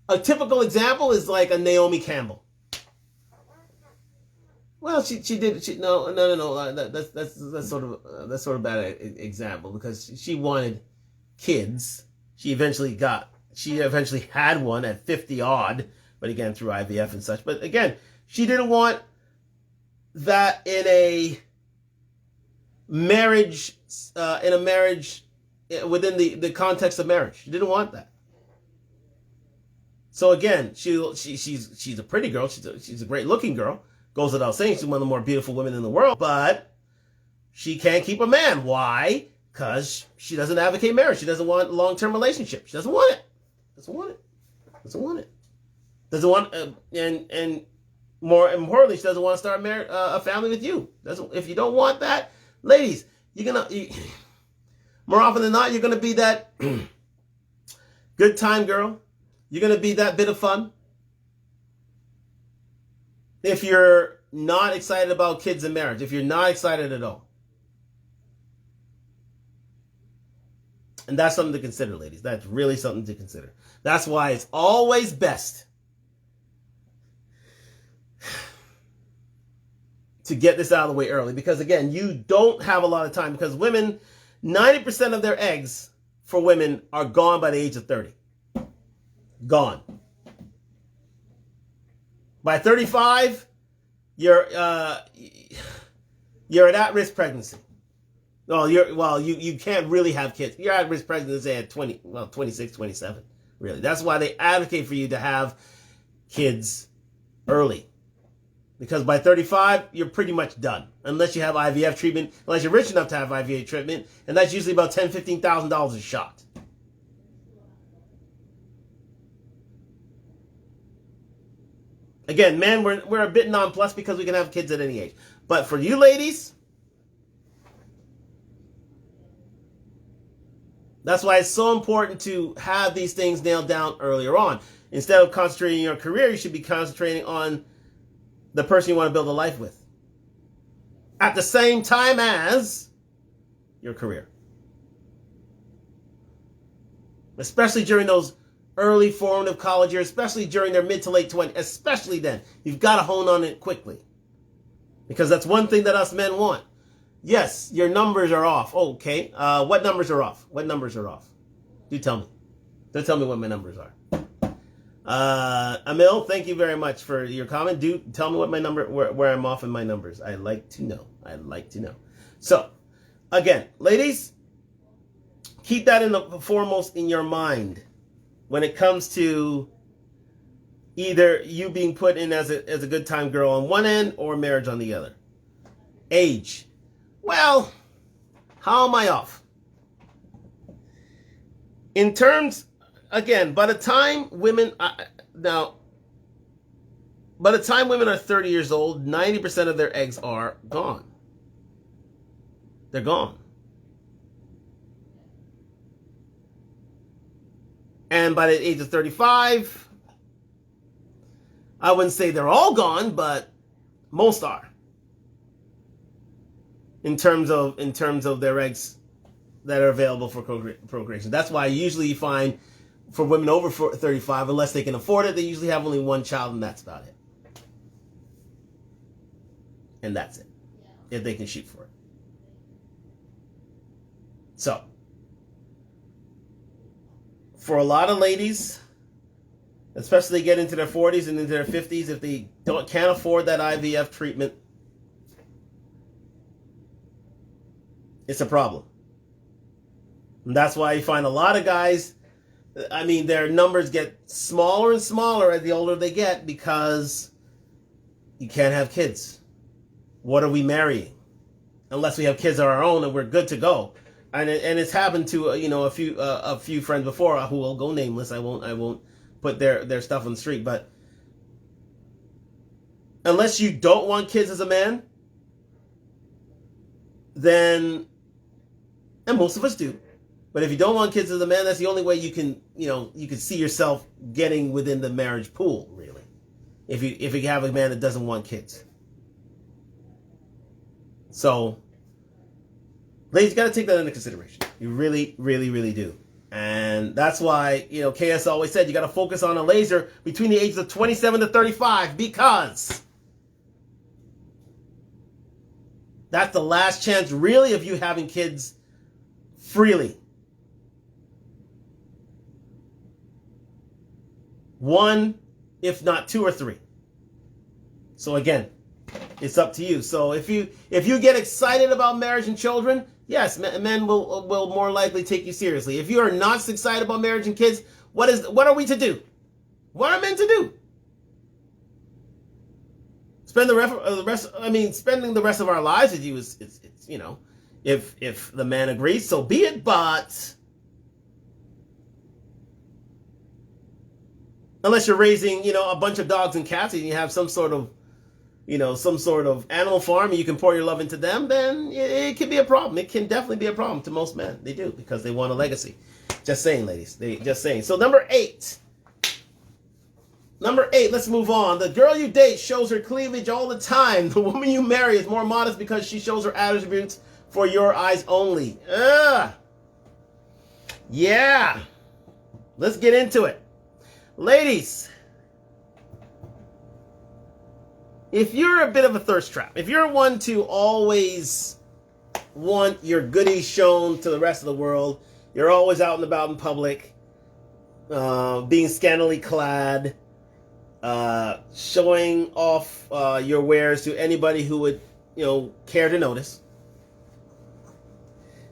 a typical example is like a Naomi Campbell. Well, she did. No. That's sort of a bad example, because she wanted kids. She eventually had one at 50 odd, but again through IVF and such. But again, she didn't want that in a marriage. Within the context of marriage, she didn't want that. So again, she's a pretty girl. She's a great looking girl. Goes without saying, she's one of the more beautiful women in the world. But she can't keep a man. Why? Because she doesn't advocate marriage. She doesn't want a long-term relationship. She doesn't want it. Doesn't want it. And more importantly, she doesn't want to start a family with you. If you don't want that, ladies, more often than not, you're gonna be that good time girl. You're going to be that bit of fun. If you're not excited about kids and marriage, if you're not excited at all. And that's something to consider, ladies. That's really something to consider. That's why it's always best to get this out of the way early. Because again, you don't have a lot of time, because women, 90% of their eggs for women are gone by the age of 30. Gone. By 35, you're at at-risk pregnancy. You can't really have kids. You're at risk pregnancy at 26, 27. Really, that's why they advocate for you to have kids early, because by 35 you're pretty much done, unless you have IVF treatment. Unless you're rich enough to have IVF treatment, and that's usually about $10,000-$15,000 a shot. Again, men, we're a bit nonplussed because we can have kids at any age. But for you ladies, that's why it's so important to have these things nailed down earlier on. Instead of concentrating on your career, you should be concentrating on the person you want to build a life with, at the same time as your career. Especially during those early formative college years, especially during their mid to late 20s, especially then. You've got to hone on it quickly, because that's one thing that us men want. Yes, your numbers are off. Oh, okay. What numbers are off? What numbers are off? Do tell me. Don't tell me what my numbers are. Emil, thank you very much for your comment. Do tell me what my number, where I'm off in my numbers. I like to know. So, again, ladies, keep that in the foremost in your mind when it comes to either you being put in as a good time girl on one end or marriage on the other. Age. Well, how am I off? In terms, again, by the time women are 30 years old, 90% of their eggs are gone. They're gone. And by the age of 35, I wouldn't say they're all gone, but most are. In terms of their eggs that are available for procreation. That's why usually you find for women over 35, unless they can afford it, they usually have only one child, and that's about it. And that's it, if they can shoot for it. So, for a lot of ladies, especially get into their 40s and into their 50s, if they can't afford that IVF treatment, it's a problem. And that's why you find a lot of guys, their numbers get smaller and smaller as the older they get because you can't have kids. What are we marrying? Unless we have kids of our own and we're good to go. And it's happened to a few friends before who will go nameless. I won't put their stuff on the street. But unless you don't want kids as a man, then, and most of us do, but if you don't want kids as a man, that's the only way you can see yourself getting within the marriage pool, really. If you have a man that doesn't want kids. So, ladies, you got to take that into consideration. You really, really, really do. And that's why, KS always said you got to focus on a laser between the ages of 27 to 35 because that's the last chance, really, of you having kids freely. One, if not two or three. So again, it's up to you. So if you get excited about marriage and children, yes, men will more likely take you seriously. If you are not excited about marriage and kids, what are we to do? What are men to do? Spending the rest of our lives with you is if the man agrees, so be it. But unless you're raising, a bunch of dogs and cats and you have some sort of animal farm and you can pour your love into them, then it can be a problem. It can definitely be a problem to most men. They do, because they want a legacy. Just saying, ladies. Just saying. So number 8, let's move on. The girl you date shows her cleavage all the time. The woman you marry is more modest because she shows her attributes for your eyes only. Yeah. Let's get into it. Ladies, if you're a bit of a thirst trap, if you're one to always want your goodies shown to the rest of the world, you're always out and about in public, being scantily clad, showing off your wares to anybody who would, care to notice.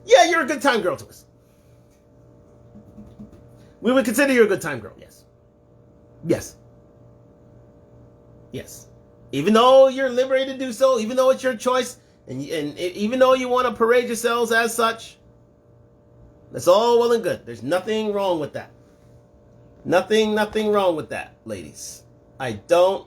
Yeah, you're a good time girl to us. We would consider you a good time girl, yes. Yes. Yes. Even though you're liberated to do so, even though it's your choice, and even though you want to parade yourselves as such, that's all well and good. There's nothing wrong with that. Nothing wrong with that, ladies. You don't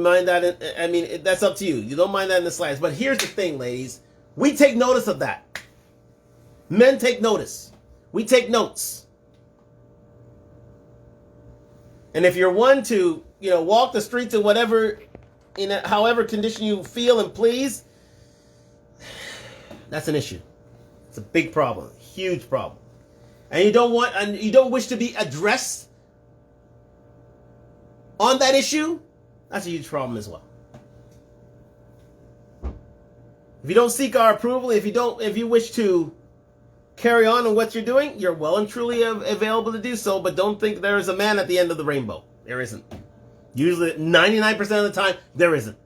mind that. That's up to you. You don't mind that in the slightest. But here's the thing, ladies. We take notice of that. Men take notice. We take notes. And if you're one to, walk the streets in however condition you feel and please, that's an issue. It's a big problem, huge problem. And you don't wish to be addressed on that issue, that's a huge problem as well. If you don't seek our approval, if you wish to carry on what you're doing, you're well and truly available to do so, but don't think there is a man at the end of the rainbow. There isn't. Usually, 99% of the time, there isn't.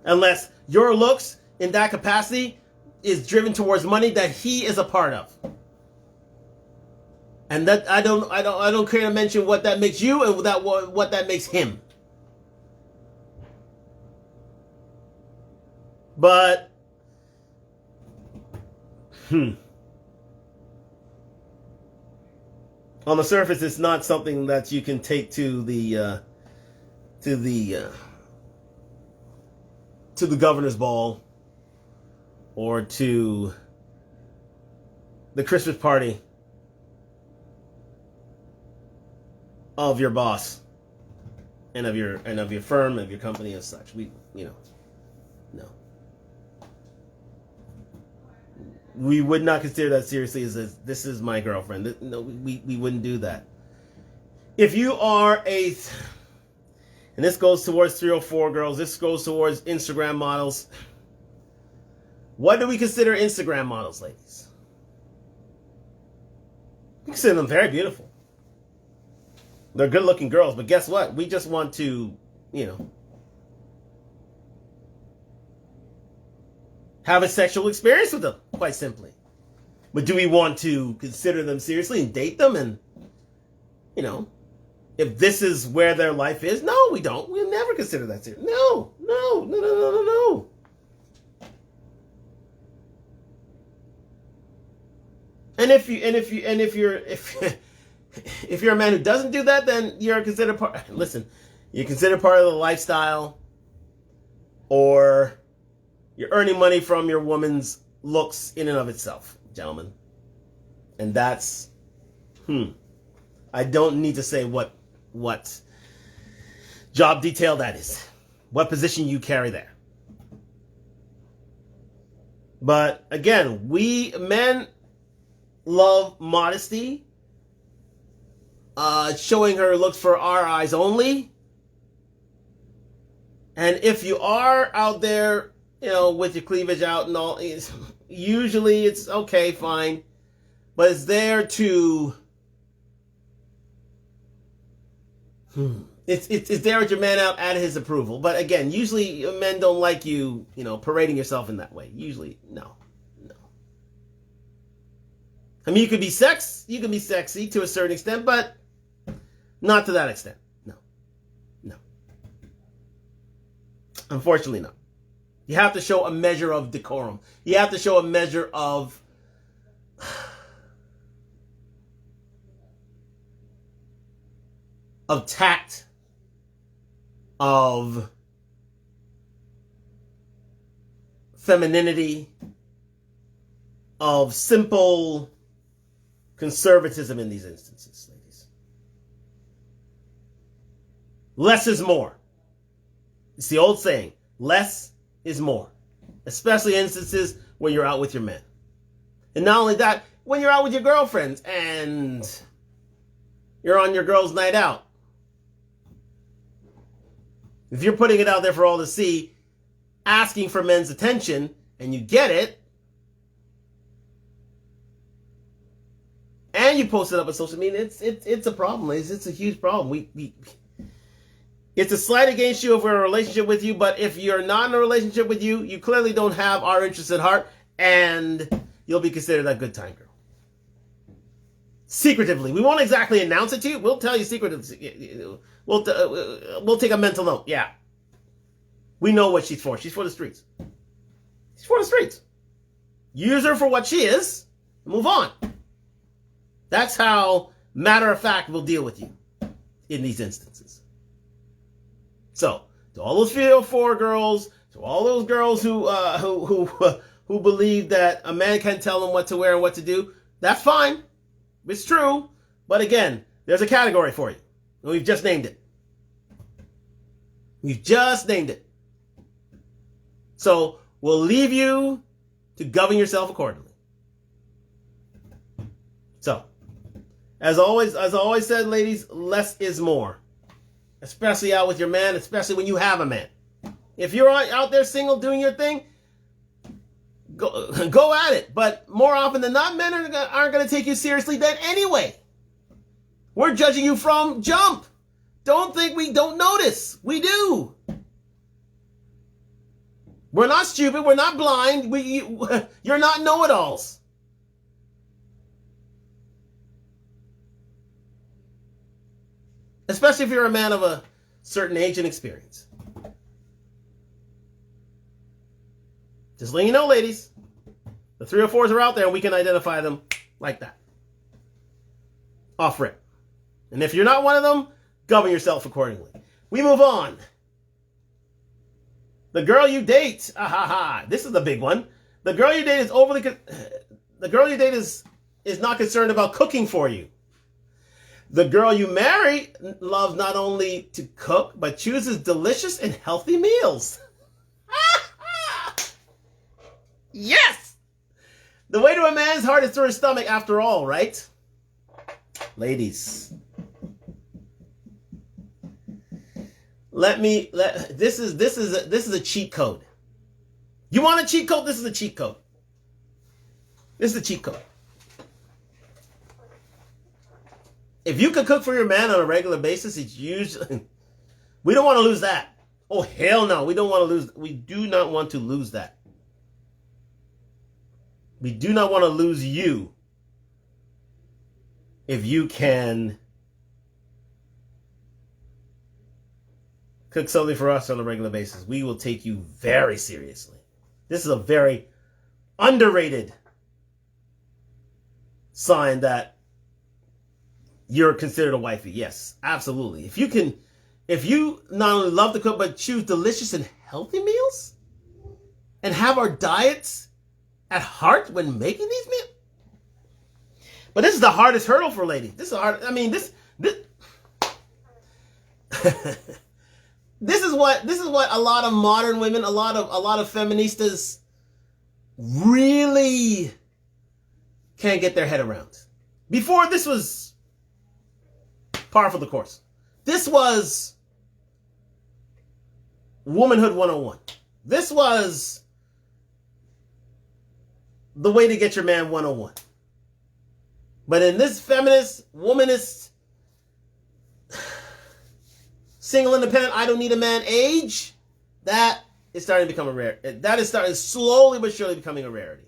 Unless your looks in that capacity is driven towards money that he is a part of. And that I don't care to mention what that makes you and what that makes him. But on the surface, it's not something that you can take to the governor's ball or to the Christmas party of your boss and of your firm, of your company as such. No. We would not consider that seriously as this is my girlfriend. No, we wouldn't do that. If you are and this goes towards 304 girls, this goes towards Instagram models. What do we consider Instagram models, ladies? We consider them very beautiful. They're good-looking girls, but guess what? We just want to, have a sexual experience with them, quite simply. But do we want to consider them seriously and date them? And, if this is where their life is, no, we don't. We'll never consider that serious. No. And if you're a man who doesn't do that, then you're considered part. Listen, you're considered part of the lifestyle, or you're earning money from your woman's looks in and of itself, gentlemen. And that's, I don't need to say what job detail that is, what position you carry there. But again, we men love modesty, showing her looks for our eyes only. And if you are out there, with your cleavage out and all, usually it's okay, fine. But it's there to, it's there with your man out at his approval. But again, usually men don't like you, parading yourself in that way. Usually, no. I mean, you can be sexy to a certain extent, but not to that extent. No. Unfortunately, no. You have to show a measure of decorum. You have to show a measure of tact, of femininity, of simple conservatism in these instances, ladies. Less is more. It's the old saying, less is more, especially instances when you're out with your men. And not only that, when you're out with your girlfriends and you're on your girls' night out. If you're putting it out there for all to see, asking for men's attention, and you get it, and you post it up on social media, it's a problem, ladies. It's a huge problem. It's a slight against you if we're in a relationship with you, but if you're not in a relationship with you, you clearly don't have our interests at heart, and you'll be considered a good time girl. Secretively. We won't exactly announce it to you. We'll tell you secretively. We'll take a mental note. Yeah. We know what she's for. She's for the streets. She's for the streets. Use her for what she is. Move on. That's how, matter of fact, we'll deal with you in these instances. So, to all those 304 girls, to all those girls who believe that a man can tell them what to wear and what to do, that's fine. It's true. But again, there's a category for you. And we've just named it. So, we'll leave you to govern yourself accordingly. So, as always said, ladies, less is more. Especially out with your man, especially when you have a man. If you're out there single doing your thing, go at it. But more often than not, men aren't going to take you seriously then anyway. We're judging you from jump. Don't think we don't notice. We do. We're not stupid. We're not blind. You're not know-it-alls. Especially if you're a man of a certain age and experience. Just letting you know, ladies. The 304s are out there and we can identify them like that. Off rip. And if you're not one of them, govern yourself accordingly. We move on. The girl you date. This is the big one. The girl you date is not concerned about cooking for you. The girl you marry loves not only to cook, but chooses delicious and healthy meals. Yes! The way to a man's heart is through his stomach after all, right? Ladies. This is a cheat code. You want a cheat code? This is a cheat code. This is a cheat code. If you could cook for your man on a regular basis, it's usually... We don't want to lose that. Oh, hell no. We do not want to lose that. We do not want to lose you if you can cook something for us on a regular basis. We will take you very seriously. This is a very underrated sign that you're considered a wifey. Yes, absolutely. If you not only love to cook, but choose delicious and healthy meals and have our diets at heart when making these meals. But this is the hardest hurdle for ladies. This is hard. I mean, this this is what a lot of modern women, a lot of feministas really can't get their head around. Before, this was par for the course. This was womanhood 101. This was the way to get your man 101. But in this feminist, womanist, single, independent, I don't need a man age, that is starting to become a rare. That is starting slowly but surely becoming a rarity.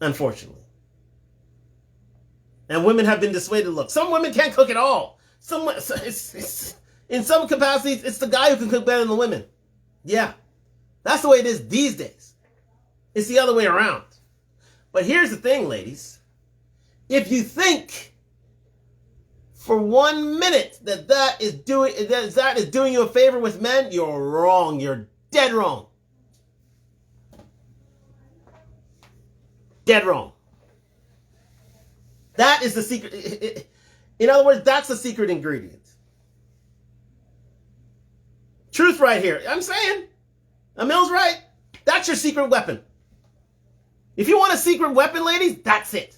Unfortunately. And women have been dissuaded to look. Some women can't cook at all. In some capacities, it's the guy who can cook better than the women. Yeah. That's the way it is these days. It's the other way around. But here's the thing, ladies. If you think for 1 minute that is doing you a favor with men, you're wrong. You're dead wrong. Dead wrong. That is the secret. In other words, that's the secret ingredient. Truth right here. I'm saying. Emil's right. That's your secret weapon. If you want a secret weapon, ladies, that's it.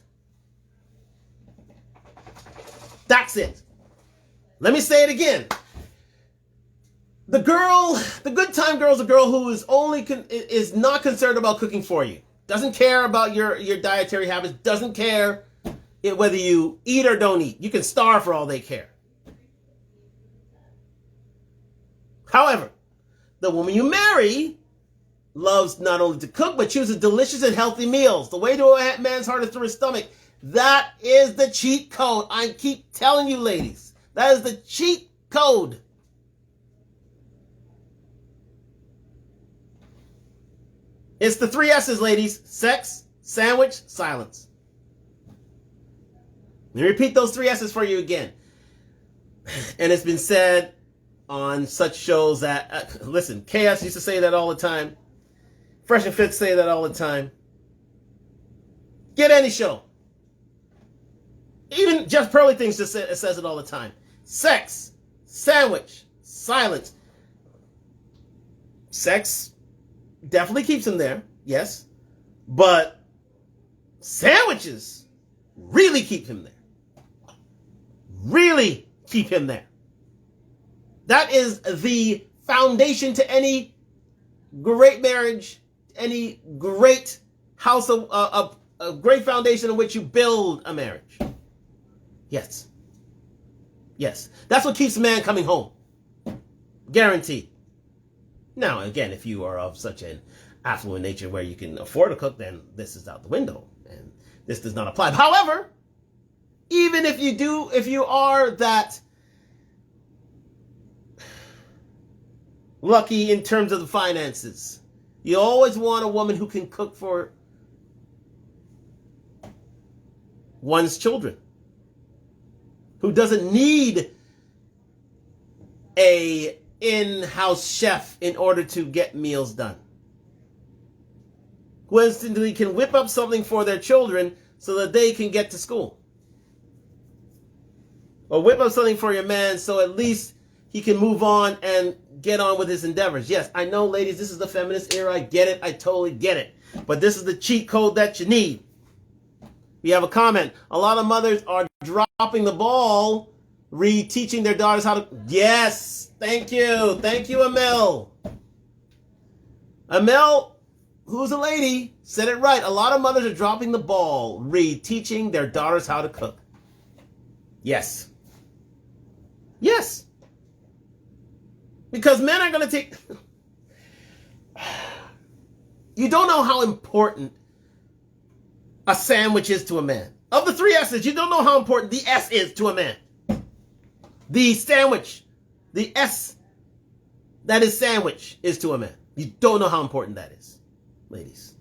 That's it. Let me say it again. The good time girl is a girl who is not concerned about cooking for you. Doesn't care about your dietary habits. Doesn't care whether you eat or don't eat. You can starve for all they care. However, the woman you marry loves not only to cook, but chooses delicious and healthy meals. The way to a man's heart is through his stomach. That is the cheat code. I keep telling you, ladies. That is the cheat code. It's the 3 S's, ladies. Sex, sandwich, silence. Let me repeat those 3 S's for you again. And it's been said on such shows that, listen, KS used to say that all the time. Fresh and Fit say that all the time. Get any show. Even Jeff Pearly Things just says it all the time. Sex, sandwich, silence. Sex definitely keeps him there, yes. But sandwiches really keep him there. Really keep him there. That is the foundation to any great marriage, any great house of a great foundation on which you build a marriage. Yes. Yes. That's what keeps a man coming home. Guaranteed. Now, again, if you are of such an affluent nature where you can afford to cook, then this is out the window, and this does not apply. However, even if you are that lucky in terms of the finances, you always want a woman who can cook for one's children, who doesn't need a in-house chef in order to get meals done, who instantly can whip up something for their children so that they can get to school, or whip up something for your man so at least he can move on and get on with his endeavors. Yes, I know, ladies, this is the feminist era. I get it. I totally get it. But this is the cheat code that you need. We have a comment. A lot of mothers are dropping the ball, reteaching their daughters how to... Yes, thank you. Thank you, Amel. Amel, who's a lady, said it right. A lot of mothers are dropping the ball, reteaching their daughters how to cook. Yes. Yes. Because men are going to take... You don't know how important a sandwich is to a man. Of the three S's, you don't know how important the S is to a man. The sandwich, the S that is sandwich, is to a man. You don't know how important that is, ladies.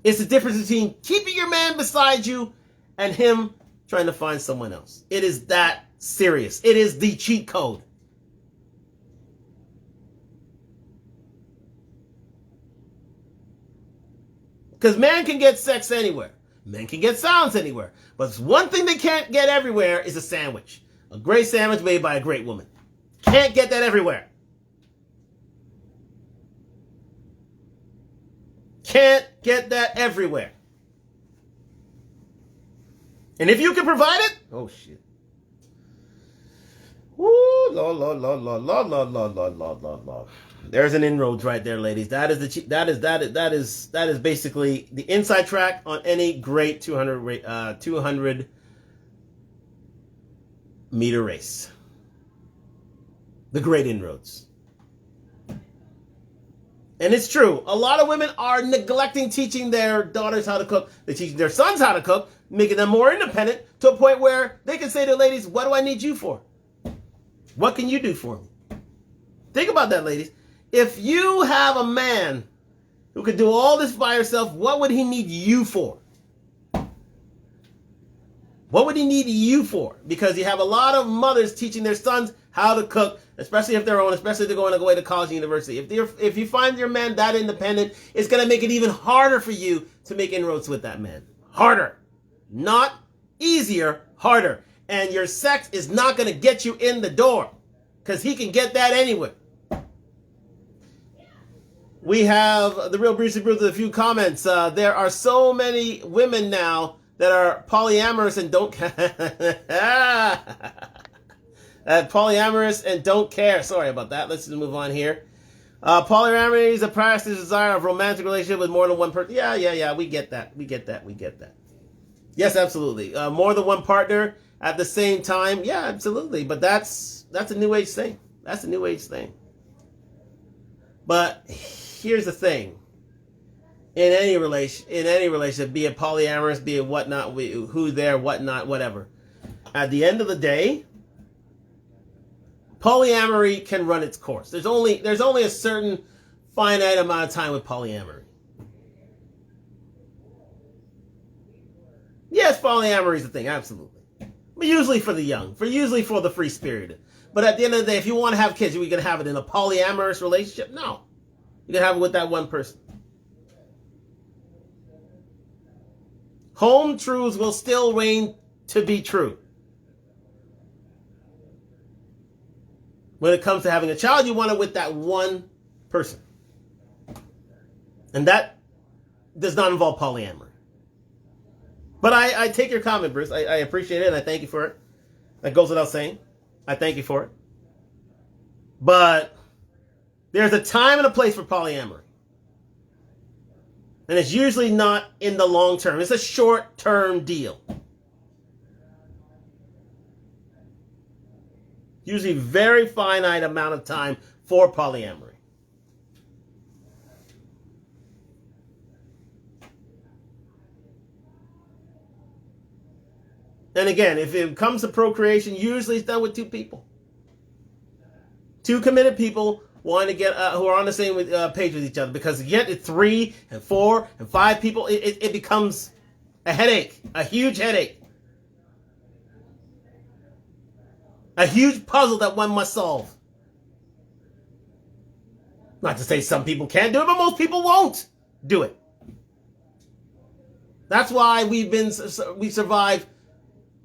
It's the difference between keeping your man beside you and him trying to find someone else. It is that serious. It is the cheat code. Because man can get sex anywhere. Men can get sounds anywhere. But one thing they can't get everywhere is a sandwich. A great sandwich made by a great woman. Can't get that everywhere. Can't get that everywhere. And if you can provide it, oh shit. Woo, Lord. There's an inroads right there, ladies. That is basically the inside track on any great 200 meter race. The great inroads. And it's true. A lot of women are neglecting teaching their daughters how to cook. They're teaching their sons how to cook, making them more independent to a point where they can say to ladies, what do I need you for? What can you do for me? Think about that, ladies. If you have a man who could do all this by himself, what would he need you for? What would he need you for? Because you have a lot of mothers teaching their sons how to cook, especially if they're own, especially if they're going away to college and university. If you find your man that independent, it's going to make it even harder for you to make inroads with that man. Harder. Not easier, harder. And your sex is not going to get you in the door because he can get that anywhere. We have the Real Breezy Brews with a few comments. There are so many women now that are polyamorous and don't polyamorous and don't care. Sorry about that. Let's just move on here. Polyamory is a practice desire of romantic relationship with more than one person. Yeah. We get that. Yes, absolutely. More than one partner at the same time. Yeah, absolutely. But that's a new age thing. That's a new age thing. But here's the thing. In any relationship, be it polyamorous, be it whatnot, who there, whatnot, whatever. At the end of the day, polyamory can run its course. There's only a certain finite amount of time with polyamory. Yes, polyamory is a thing, absolutely. But usually for the young, usually for the free spirited. But at the end of the day, if you want to have kids, are we going to have it in a polyamorous relationship? No. You can have it with that one person. Home truths will still reign to be true. When it comes to having a child, you want it with that one person. And that does not involve polyamory. But I take your comment, Bruce. I appreciate it, and I thank you for it. That goes without saying. I thank you for it. But there's a time and a place for polyamory. And it's usually not in the long term. It's a short-term deal. Usually very finite amount of time for polyamory. And again, if it comes to procreation, usually it's done with two people. Two committed people wanting to get who are on the same page with each other. Because yet at 3 and 4 and 5 people, it becomes a headache, a huge headache, a huge puzzle that one must solve. Not to say some people can't do it, but most people won't do it. That's why we survived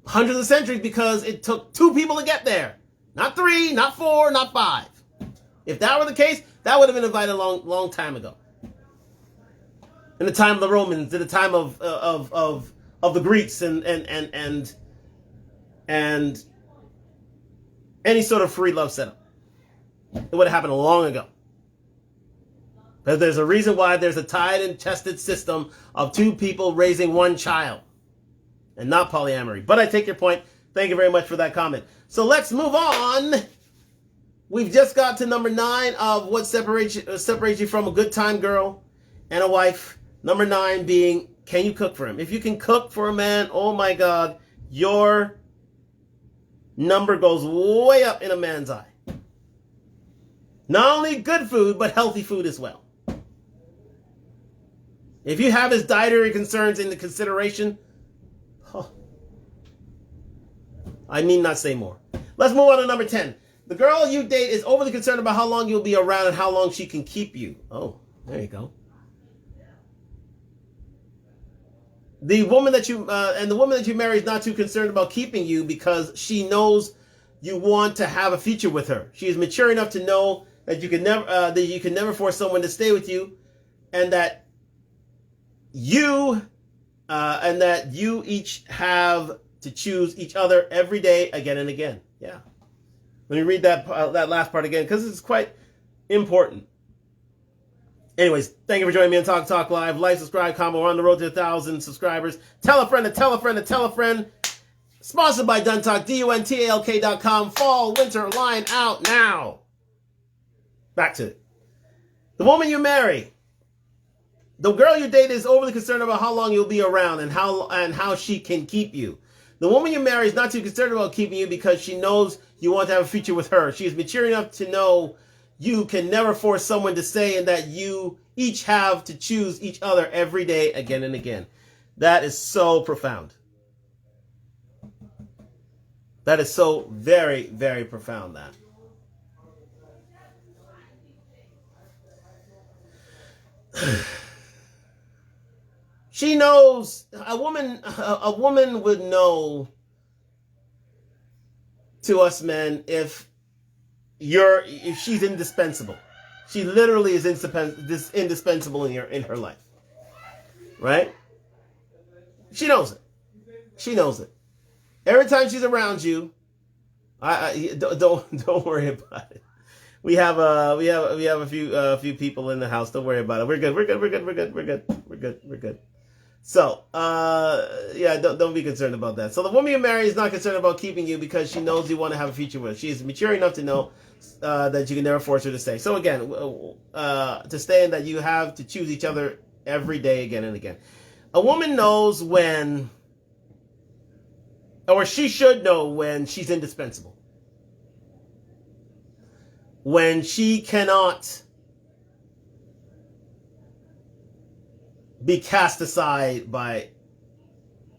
hundreds of centuries, because it took 2 people to get there. Not 3, not 4, not 5. If that were the case, that would have been invited a long time ago. In the time of the Romans, in the time of the Greeks, and any sort of free love setup, it would have happened long ago. Because there's a reason why there's a tied and tested system of 2 people raising 1 child, and not polyamory. But I take your point. Thank you very much for that comment. So let's move on. We've just got to number 9 of what separates you from a good time girl and a wife. Number 9 being, can you cook for him? If you can cook for a man, oh my God, your number goes way up in a man's eye. Not only good food, but healthy food as well. If you have his dietary concerns into consideration, I need not say more. Let's move on to number 10. The girl you date is overly concerned about how long you'll be around and how long she can keep you. Oh, there you go. The woman that you marry is not too concerned about keeping you because she knows you want to have a future with her. She is mature enough to know that you can never force someone to stay with you, and that you each have to choose each other every day, again and again. Yeah. Let me read that last part again, because it's quite important. Anyways, thank you for joining me on Talk Live. Like, subscribe, comment. We're on the road to 1,000 subscribers. Tell a friend to tell a friend to tell a friend. Sponsored by Duntalk, DUNTALK.com. Fall, winter line out now. Back to it. The woman you marry. The girl you date is overly concerned about how long you'll be around and how she can keep you. The woman you marry is not too concerned about keeping you because she knows you want to have a future with her. She is mature enough to know you can never force someone to stay, and that you each have to choose each other every day, again and again. That is so profound. That is so very, very profound, that. She knows, a woman would know to us men if she's indispensable. She literally is indispensable in her life. Right? She knows it. She knows it. Every time she's around you, don't worry about it. We have a few people in the house. Don't worry about it. We're good. So, don't be concerned about that. So the woman you marry is not concerned about keeping you because she knows you want to have a future with her. She is mature enough to know that you can never force her to stay. So again, to stay, and that you have to choose each other every day, again and again. A woman knows when, or she should know when, she's indispensable. When she cannot be cast aside by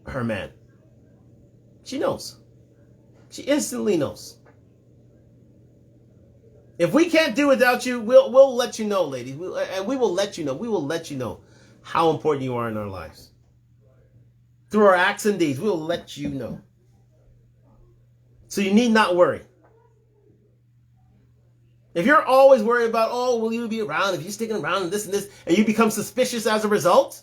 her man. She knows. She instantly knows. If we can't do without you, we'll let you know, ladies. We will let you know. We will let you know how important you are in our lives. Through our acts and deeds, we'll let you know. So you need not worry. If you're always worried about, will you be around? If you're sticking around and this, and you become suspicious as a result,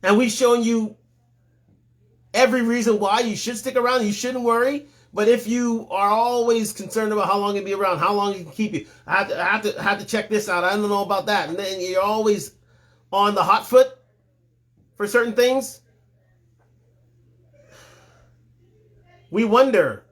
and we've shown you every reason why you should stick around, you shouldn't worry. But if you are always concerned about how long you'll be around, how long you can keep you, I have to check this out, I don't know about that, and then you're always on the hot foot for certain things, we wonder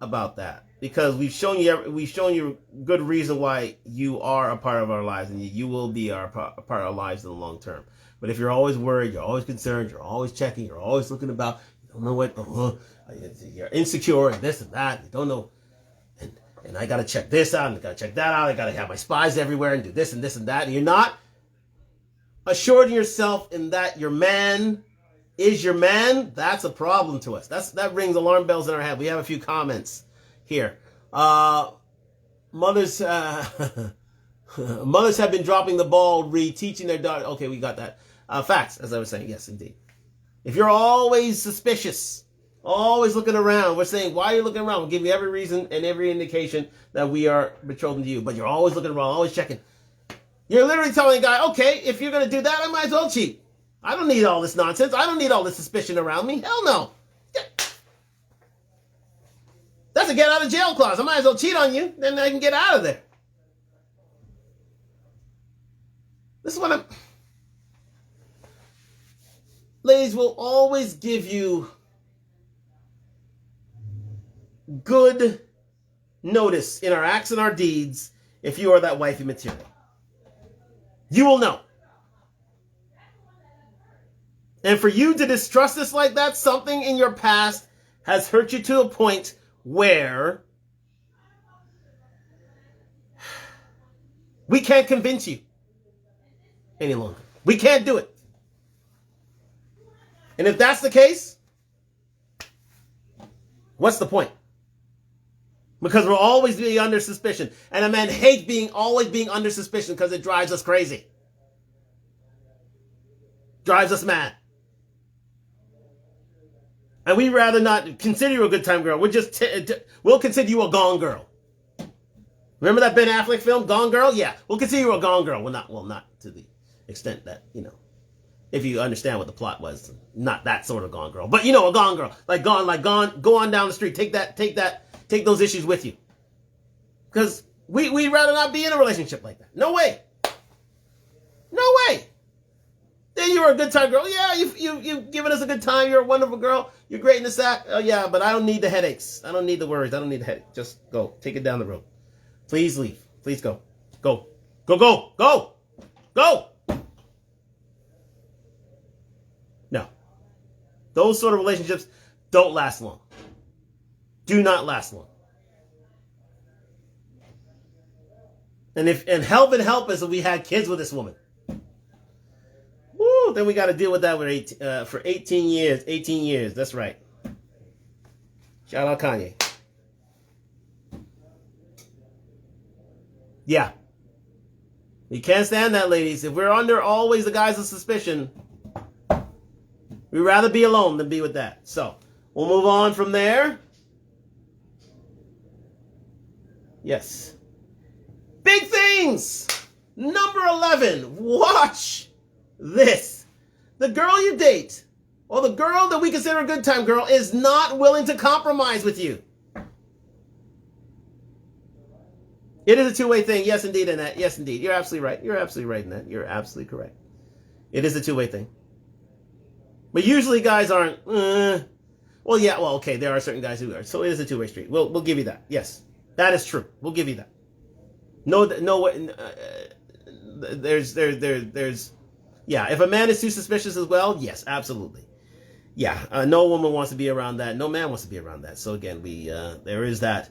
about that, because we've shown you good reason why you are a part of our lives, and you will be a part of our lives in the long term. But if you're always worried, you're always concerned, you're always checking, you're always looking about, you don't know what, you're insecure and this and that, you don't know, and I got to check this out, and I got to check that out, I got to have my spies everywhere and do this and this and that, and you're not assuring yourself in that your man is your man, that's a problem to us. That rings alarm bells in our head. We have a few comments here. Mothers mothers have been dropping the ball, teaching their daughter. Okay, we got that. Facts, as I was saying. Yes, indeed. If you're always suspicious, always looking around, we're saying, why are you looking around? We'll give you every reason and every indication that we are betrothed to you. But you're always looking around, always checking. You're literally telling a guy, okay, if you're going to do that, I might as well cheat. I don't need all this nonsense. I don't need all this suspicion around me. Hell no. That's a get out of jail clause. I might as well cheat on you, then I can get out of there. This is what I'm... Ladies will always give you good notice in our acts and our deeds if you are that wifey material. You will know. And for you to distrust us like that, something in your past has hurt you to a point where we can't convince you any longer. We can't do it. And if that's the case, what's the point? Because we'll always be under suspicion. And a man hates always being under suspicion because it drives us crazy. Drives us mad. And we'd rather not consider you a good time girl. We'll consider you a gone girl. Remember that Ben Affleck film, Gone Girl? Yeah, we'll consider you a gone girl. Well, not to the extent that, if you understand what the plot was, not that sort of gone girl. But a gone girl. Like gone, go on down the street. Take those issues with you. Because we'd rather not be in a relationship like that. No way. No way. Then you were a good time girl. Yeah, you've given us a good time. You're a wonderful girl. You're great in the sack. Oh, yeah, but I don't need the headaches. I don't need the worries. I don't need the headache. Just go. Take it down the road. Please leave. Please go. Go. Go. Go. No. Those sort of relationships don't last long. Do not last long. And heaven help us if we had kids with this woman. Woo, then we got to deal with that for 18 years. 18 years, that's right. Shout out Kanye. Yeah. We can't stand that, ladies. If we're under always the guise of suspicion, we'd rather be alone than be with that. So, we'll move on from there. Yes. Big things! Number 11. Watch this. The girl you date, or the girl that we consider a good time girl, is not willing to compromise with you. It is a two-way thing. Yes, indeed, Annette. Yes, indeed. You're absolutely right. You're absolutely right, Annette. You're absolutely correct. It is a two-way thing. But usually guys aren't, okay, there are certain guys who are. So it is a two-way street. We'll give you that. Yes, that is true. We'll give you that. If a man is too suspicious as well, yes, absolutely. Yeah, no woman wants to be around that. No man wants to be around that. So again, there is that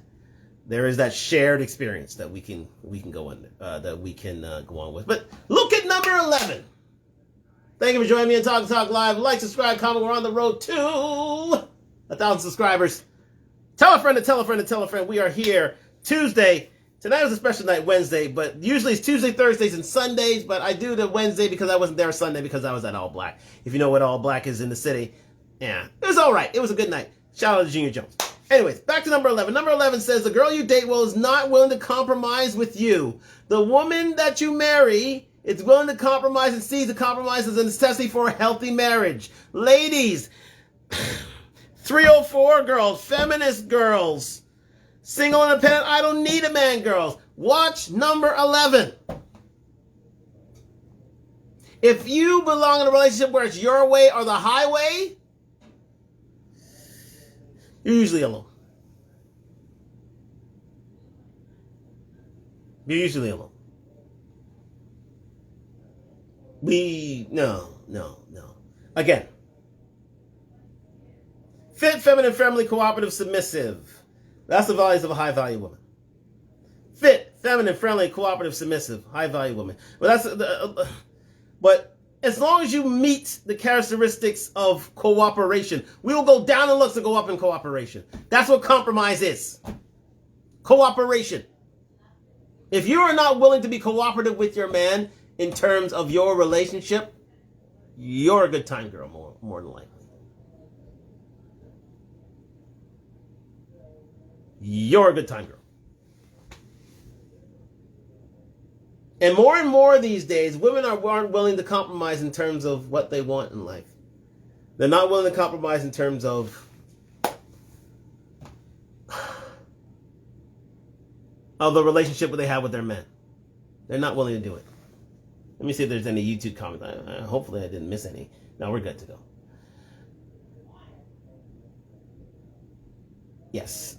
shared experience that we can go on with. But look at number 11. Thank you for joining me on Talk Live. Like, subscribe, comment. We're on the road to 1,000 subscribers. Tell a friend to tell a friend to tell a friend. We are here Tuesday. Tonight was a special night, Wednesday, but usually it's Tuesday, Thursdays, and Sundays, but I do the Wednesday because I wasn't there Sunday because I was at All Black. If you know what All Black is in the city, yeah, it was all right. It was a good night. Shout out to Junior Jones. Anyways, back to number 11. Number 11 says, the girl you date is not willing to compromise with you. The woman that you marry is willing to compromise and sees the compromise as a necessity for a healthy marriage. Ladies, 304 girls, feminist girls, single independent, I don't need a man girls. Watch number 11. If you belong in a relationship where it's your way or the highway, you're usually alone. You're usually alone. Again, fit, feminine, friendly, cooperative, submissive. That's the values of a high-value woman. Fit, feminine, friendly, cooperative, submissive, high-value woman. But as long as you meet the characteristics of cooperation, we will go down in looks to go up in cooperation. That's what compromise is. Cooperation. If you are not willing to be cooperative with your man in terms of your relationship, you're a good time girl, more than likely. You're a good time girl. And more these days, women aren't willing to compromise in terms of what they want in life. They're not willing to compromise in terms of the relationship that they have with their men. They're not willing to do it. Let me see if there's any YouTube comments. Hopefully I didn't miss any. No, we're good to go. Yes.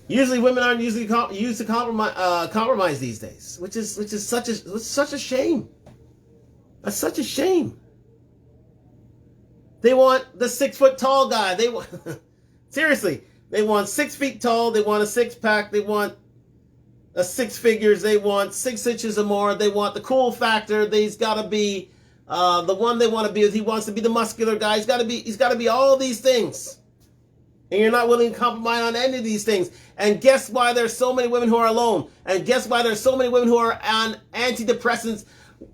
Usually women aren't used to compromise these days, which is such a shame. That's such a shame. They want the 6 foot tall guy. They want seriously. They want 6 feet tall. They want a 6-pack. They want a 6 figures. They want 6 inches or more. They want the cool factor. He's got to be the one they want to be. He wants to be the muscular guy. He's got to be all these things. And you're not willing to compromise on any of these things. And guess why there's so many women who are alone? And guess why there's so many women who are on antidepressants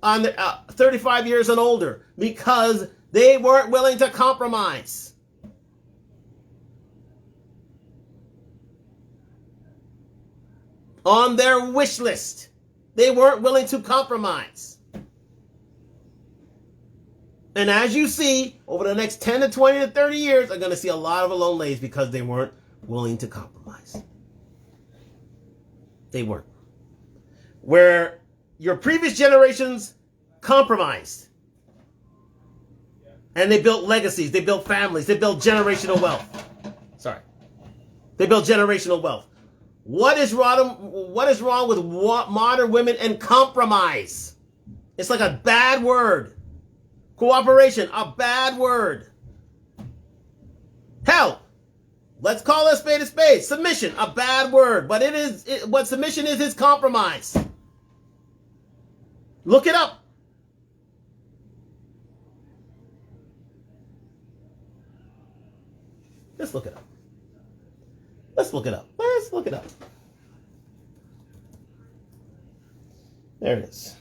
on 35 years and older? Because they weren't willing to compromise. On their wish list, they weren't willing to compromise. And as you see, over the next 10 to 20 to 30 years, are going to see a lot of alone ladies because they weren't willing to compromise. They weren't. Where your previous generations compromised. And they built legacies, they built families, they built generational wealth. They built generational wealth. What is wrong with modern women and compromise? It's like a bad word. Cooperation, a bad word. Hell, let's call a spade a spade. Submission, a bad word. But what submission is compromise. Look it up. Let's look it up. Let's look it up. Let's look it up. There it is.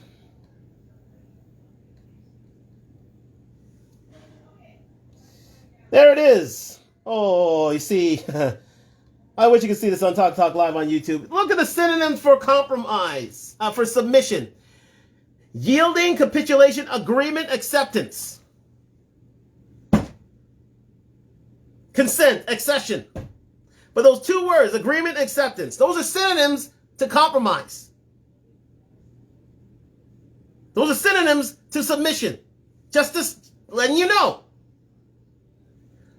There it is. Oh, you see. I wish you could see this on Talk Live on YouTube. Look at the synonyms for compromise, for submission. Yielding, capitulation, agreement, acceptance. Consent, accession. But those 2 words, agreement, acceptance, those are synonyms to compromise. Those are synonyms to submission. Just letting you know.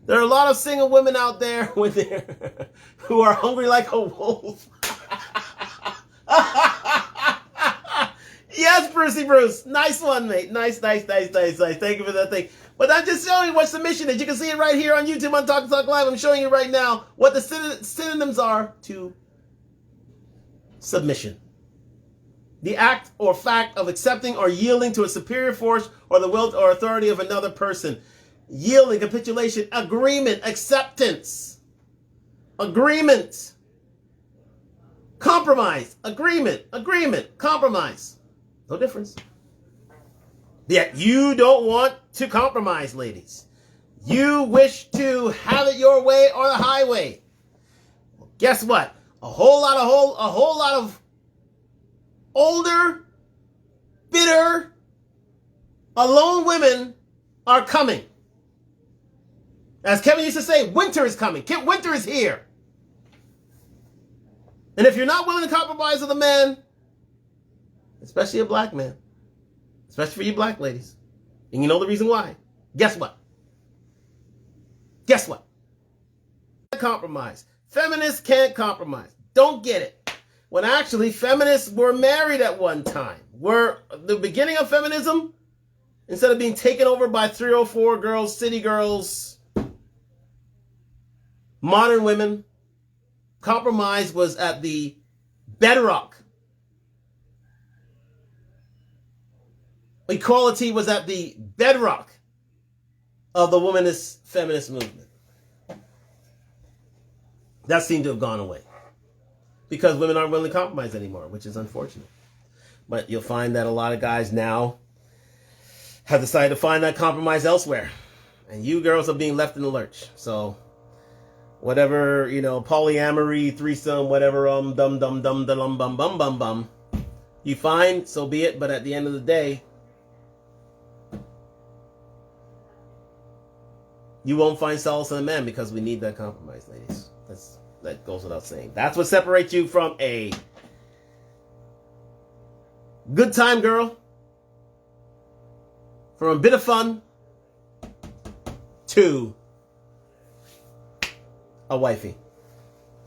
There are a lot of single women out there who are hungry like a wolf. Yes, Brucey Bruce. Nice one, mate. Nice. Thank you for that thing. But I'm just showing you what submission is. You can see it right here on YouTube on Talk Live. I'm showing you right now what the synonyms are to submission. The act or fact of accepting or yielding to a superior force or the will or authority of another person. Yielding, capitulation, agreement, acceptance, agreement, compromise, agreement, compromise. No difference. Yet you don't want to compromise, ladies. You wish to have it your way or the highway. Well, guess what? A whole lot of older, bitter, alone women are coming. As Kevin used to say, winter is coming. Winter is here. And if you're not willing to compromise with a man, especially a black man, especially for you black ladies, and you know the reason why, guess what? Compromise. Feminists can't compromise. Don't get it. When actually feminists were married at one time. The beginning of feminism Instead of being taken over by 304 girls, city girls, modern women, compromise was at the bedrock. Equality was at the bedrock of the womanist feminist movement. That seemed to have gone away because women aren't willing to compromise anymore, which is unfortunate. But you'll find that a lot of guys now have decided to find that compromise elsewhere. And you girls are being left in the lurch. So whatever, polyamory, threesome, whatever, bum, you find, so be it. But at the end of the day, you won't find solace in a man because we need that compromise, ladies. That goes without saying. That's what separates you from a good time girl, from a bit of fun, to a wifey.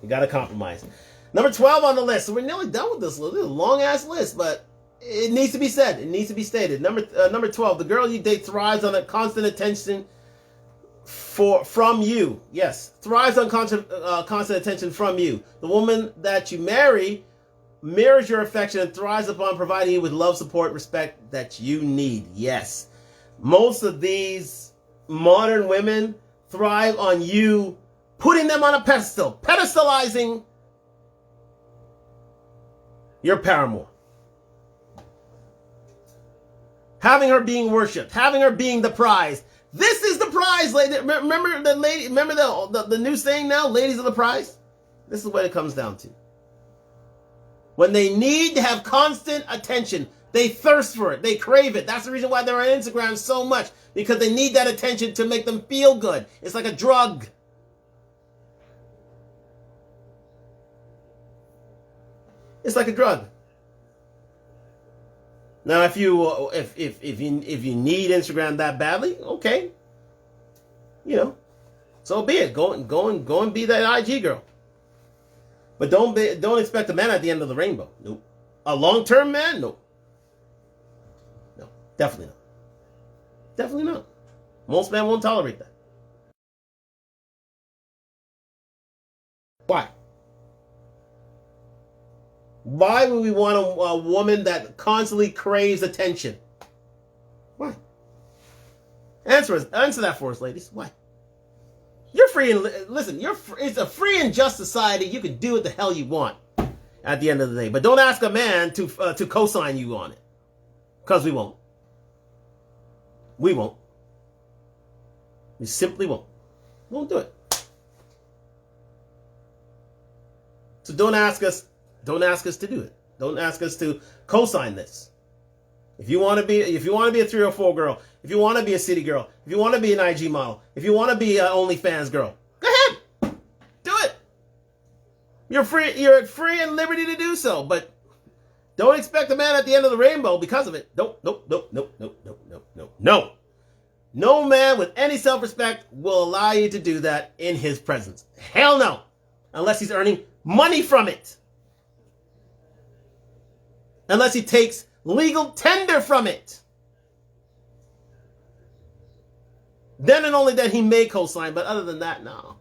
You got to compromise. Number 12 on the list. So we're nearly done with this list. This is a long-ass list, but it needs to be said. It needs to be stated. Number 12. The girl you date thrives on a constant attention from you. Yes, thrives on constant attention from you. The woman that you marry mirrors your affection and thrives upon providing you with love, support, respect that you need. Yes, most of these modern women thrive on you putting them on a pedestal, pedestalizing your paramour, having her being worshipped, having her being the prize. This is the prize, lady. Remember the new saying now, ladies are the prize? This is what it comes down to. When they need to have constant attention, they thirst for it, they crave it. That's the reason why they're on Instagram so much, because they need that attention to make them feel good. It's like a drug. It's like a drug. Now, if you need Instagram that badly, okay, so be it. Go and be that IG girl. But don't expect a man at the end of the rainbow. Nope. A long-term man? Nope. No, definitely not. Definitely not. Most men won't tolerate that. Why? Why would we want a woman that constantly craves attention? Why? Answer that for us, ladies. Why? You're free and listen. It's a free and just society. You can do what the hell you want at the end of the day, but don't ask a man to co-sign you on it, because we won't. We won't. We simply won't. Won't do it. So don't ask us. Don't ask us to do it. Don't ask us to co-sign this. If you want to be a 304 girl, if you want to be a city girl, if you want to be an IG model, if you want to be an OnlyFans girl, go ahead. Do it. You're free. You're at free and liberty to do so. But don't expect a man at the end of the rainbow because of it. Nope. No. No man with any self-respect will allow you to do that in his presence. Hell no. Unless he's earning money from it. Unless he takes legal tender from it. Then and only then he may co-sign. But other than that, no.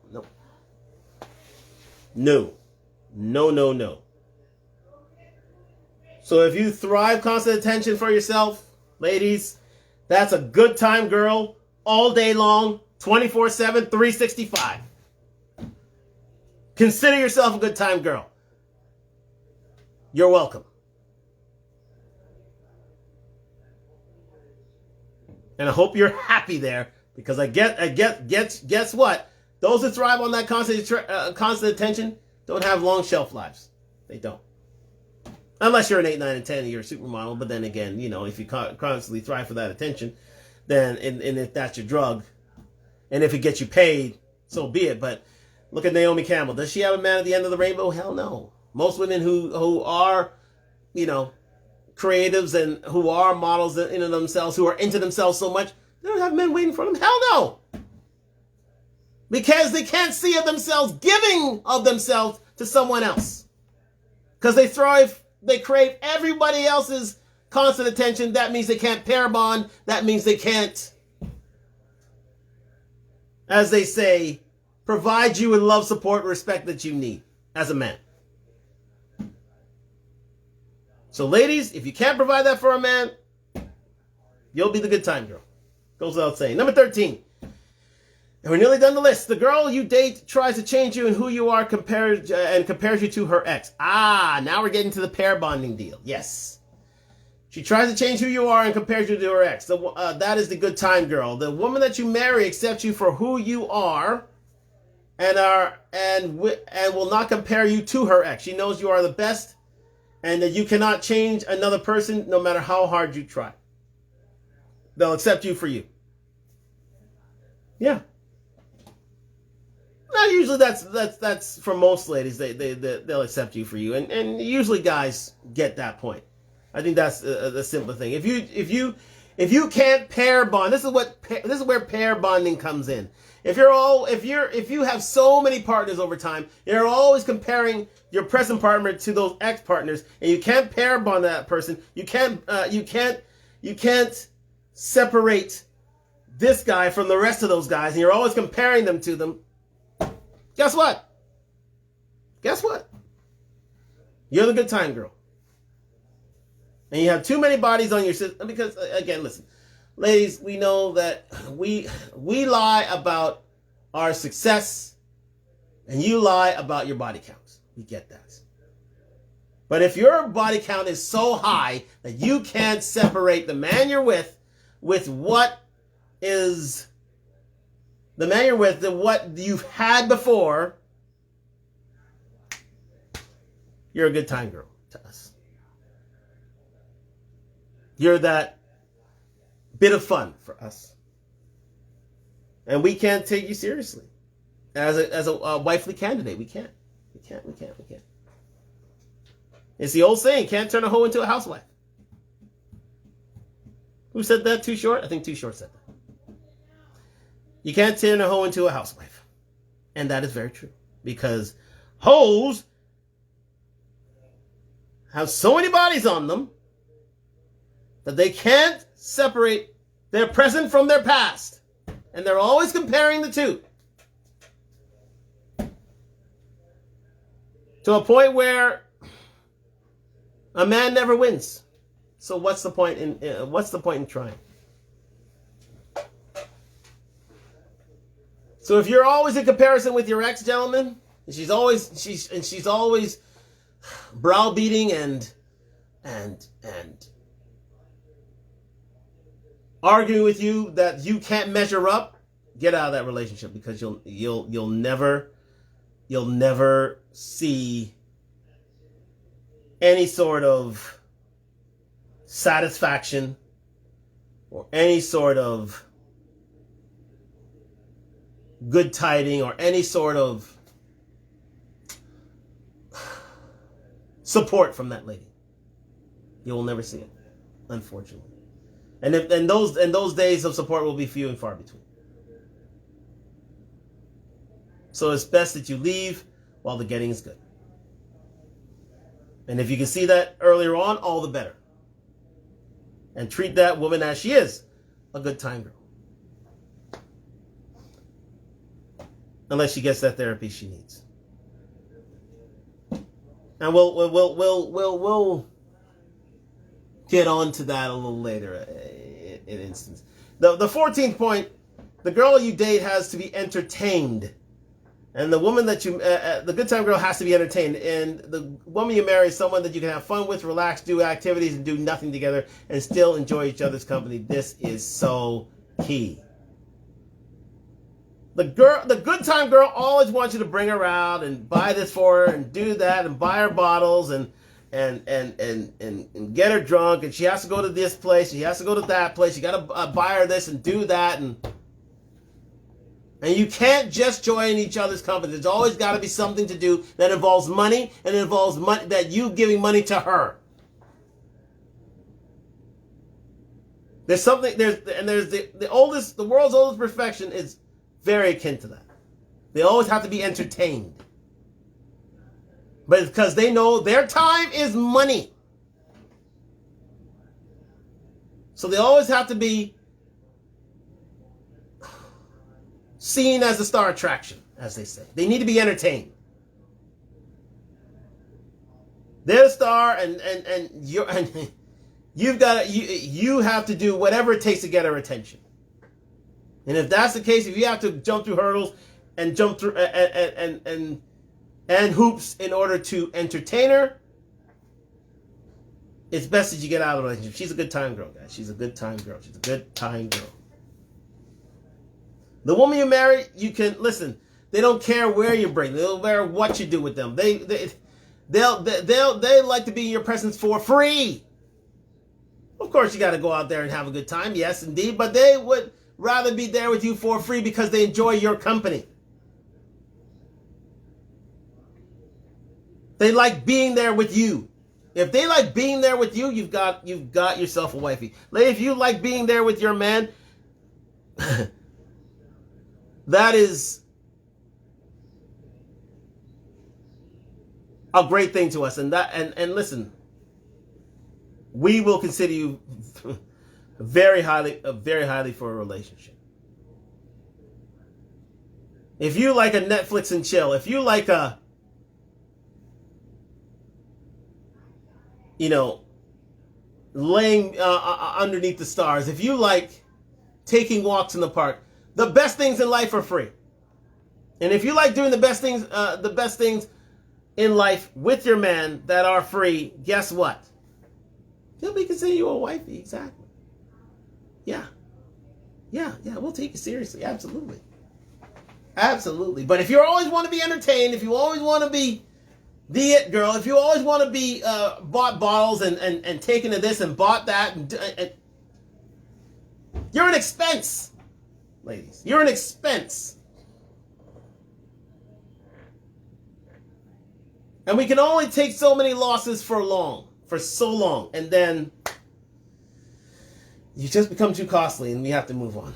So if you thrive constant attention for yourself, ladies, that's a good time girl all day long, 24/7, 365. Consider yourself a good time girl. You're welcome. And I hope you're happy there, because guess what? Those that thrive on that constant attention don't have long shelf lives. They don't. Unless you're an 8, 9, and 10 and you're a supermodel. But then again, if you constantly thrive for that attention, then and if that's your drug, and if it gets you paid, so be it. But look at Naomi Campbell. Does she have a man at the end of the rainbow? Hell no. Most women who are, creatives and who are models into themselves, who are into themselves so much, they don't have men waiting for them. Hell no. Because they can't see of themselves giving of themselves to someone else. Because they crave everybody else's constant attention. That means they can't pair bond. That means they can't, as they say, provide you with love, support, respect that you need as a man. So ladies, if you can't provide that for a man, you'll be the good time girl. Goes without saying. Number 13. And we're nearly done the list. The girl you date tries to change you and who you are compares you to her ex. Now we're getting to the pair bonding deal. Yes. She tries to change who you are and compares you to her ex. That is the good time girl. The woman that you marry accepts you for who you are and will not compare you to her ex. She knows you are the best and that you cannot change another person no matter how hard you try. They'll accept you for you. Yeah. Now, usually that's for most ladies. They'll accept you for you, and usually guys get that point. I think that's the simple thing. If you can't pair bond, this is where pair bonding comes in. If you have so many partners over time, you're always comparing your present partner to those ex partners, and you can't pair bond that person. You can't separate this guy from the rest of those guys, and you're always comparing them to them. Guess what? You're the good time girl. And you have too many bodies on your system. Because, again, listen. Ladies, we know that we lie about our success. And you lie about your body counts. We get that. But if your body count is so high that you can't separate the man you're with what is... the man you're with, what you've had before, you're a good time girl to us. You're that bit of fun for us. And we can't take you seriously. As a wifely candidate, we can't. We can't. It's the old saying, can't turn a hoe into a housewife. Who said that? Too Short? I think Too Short said that. You can't turn a hoe into a housewife. And that is very true. Because hoes have so many bodies on them that they can't separate their present from their past. And they're always comparing the two. To a point where a man never wins. So what's the point in trying? So if you're always in comparison with your ex, gentlemen, and she's always browbeating and arguing with you that you can't measure up, get out of that relationship, because you'll never see any sort of satisfaction or any sort of good tiding or any sort of support from that lady. You will never see it, unfortunately. And those days of support will be few and far between. So it's best that you leave while the getting is good. And if you can see that earlier on, all the better. And treat that woman as she is, a good time girl. Unless she gets that therapy she needs. And we'll get on to that a little later in instance. The 14th point, the girl you date has to be entertained. And the woman that the good time girl has to be entertained. And the woman you marry is someone that you can have fun with, relax, do activities, and do nothing together, and still enjoy each other's company. This is so key. The good time girl always wants you to bring her out and buy this for her and do that and buy her bottles and get her drunk, and she has to go to this place, she has to go to that place, you got to buy her this and do that, and you can't just join each other's company. There's always got to be something to do that involves money, and it involves money that you giving money to her. There's something there's the world's oldest profession is very akin to that. They always have to be entertained. But it's because they know their time is money. So they always have to be seen as a star attraction, as they say. They need to be entertained. They're the star, and you've got you have to do whatever it takes to get her attention. And if that's the case, if you have to jump through hurdles and jump through and hoops in order to entertain her, it's best that you get out of the relationship. She's a good time girl, guys. She's a good time girl. She's a good time girl. The woman you marry, you can listen. They don't care where you bring. They don't care what you do with them. They like to be in your presence for free. Of course, you got to go out there and have a good time. Yes, indeed. But they would rather be there with you for free because they enjoy your company. They like being there with you. If they like being there with you, you've got yourself a wifey. Lady, if you like being there with your man, that is a great thing to us. And listen, we will consider you very highly for a relationship. If you like a Netflix and chill, if you like a laying underneath the stars, if you like taking walks in the park, the best things in life are free. And if you like doing the best things in life with your man that are free, guess what? He'll be considering you a wifey. Exactly. Yeah, we'll take you seriously. Absolutely. But if you always want to be entertained, if you always want to be the it girl, if you always want to be bought bottles and taken to this and bought that, and you're an expense, ladies. You're an expense. And we can only take so many losses for so long, and then you just become too costly, and we have to move on.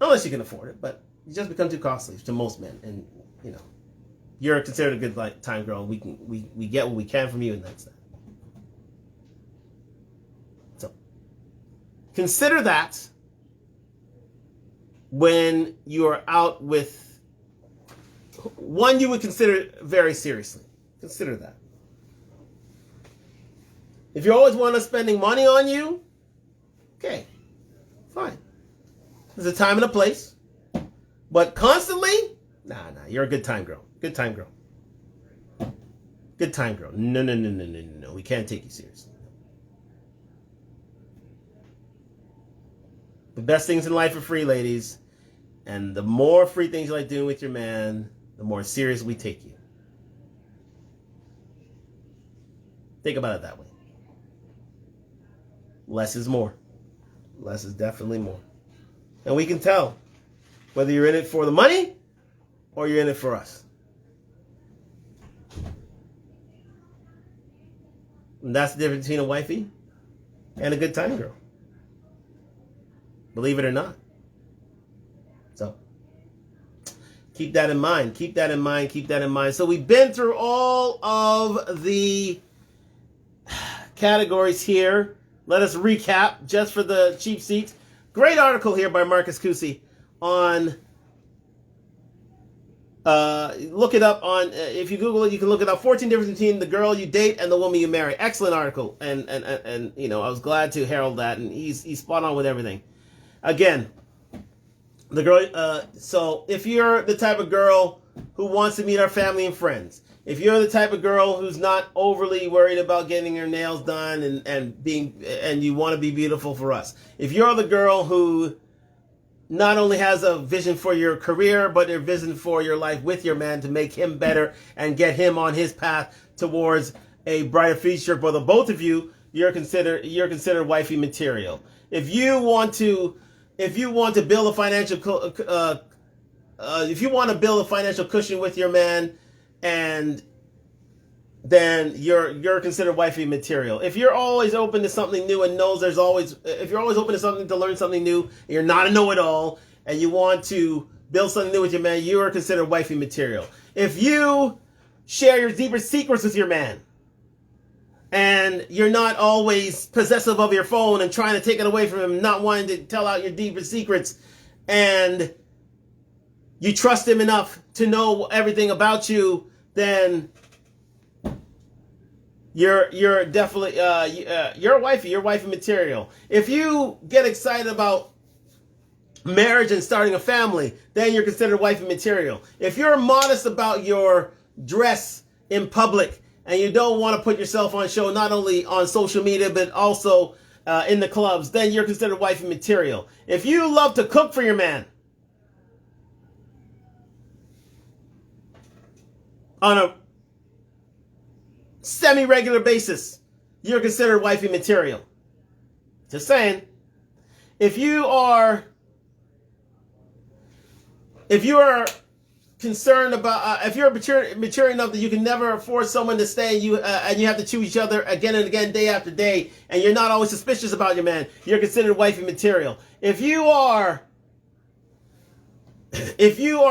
Unless you can afford it, but you just become too costly to most men, and you're considered a good time girl. We get what we can from you, and that's that. So consider that when you are out with one you would consider very seriously. Consider that. If you always want us spending money on you, okay, fine. There's a time and a place. But constantly, nah, you're a good time girl. Good time girl. Good time girl. No. We can't take you seriously. The best things in life are free, ladies. And the more free things you like doing with your man, the more serious we take you. Think about it that way. Less is more. Less is definitely more. And we can tell whether you're in it for the money or you're in it for us. And that's the difference between a wifey and a good time girl. Believe it or not. So, keep that in mind. Keep that in mind. So we've been through all of the categories here. Let us recap just for the cheap seats. Great article here by Marcus Cusi on... look it up on, if you Google it, you can look it up. 14 differences between the girl you date and the woman you marry. Excellent article. And I was glad to herald that. And he's spot on with everything. Again, the girl, so if you're the type of girl who wants to meet our family and friends, if you're the type of girl who's not overly worried about getting her nails done and you want to be beautiful for us, if you're the girl who not only has a vision for your career, but a vision for your life with your man to make him better and get him on his path towards a brighter future for the both of you, you're considered wifey material. If you want to build a financial cushion with your man, and then you're considered wifey material. If you're always open to something new and knows if you're always open to something, to learn something new, and you're not a know-it-all, and you want to build something new with your man, you are considered wifey material. If you share your deeper secrets with your man, and you're not always possessive of your phone and trying to take it away from him, not wanting to tell out your deepest secrets, and you trust him enough to know everything about you, then you're definitely you're wifey material. If you get excited about marriage and starting a family, then you're considered wifey material. If you're modest about your dress in public and you don't want to put yourself on show, not only on social media but also in the clubs, then you're considered wifey material. If you love to cook for your man on a semi-regular basis, you're considered wifey material. Just saying. If you are concerned about, if you're mature enough that you can never force someone to stay, and you have to choose each other again and again, day after day, and you're not always suspicious about your man, you're considered wifey material. If you are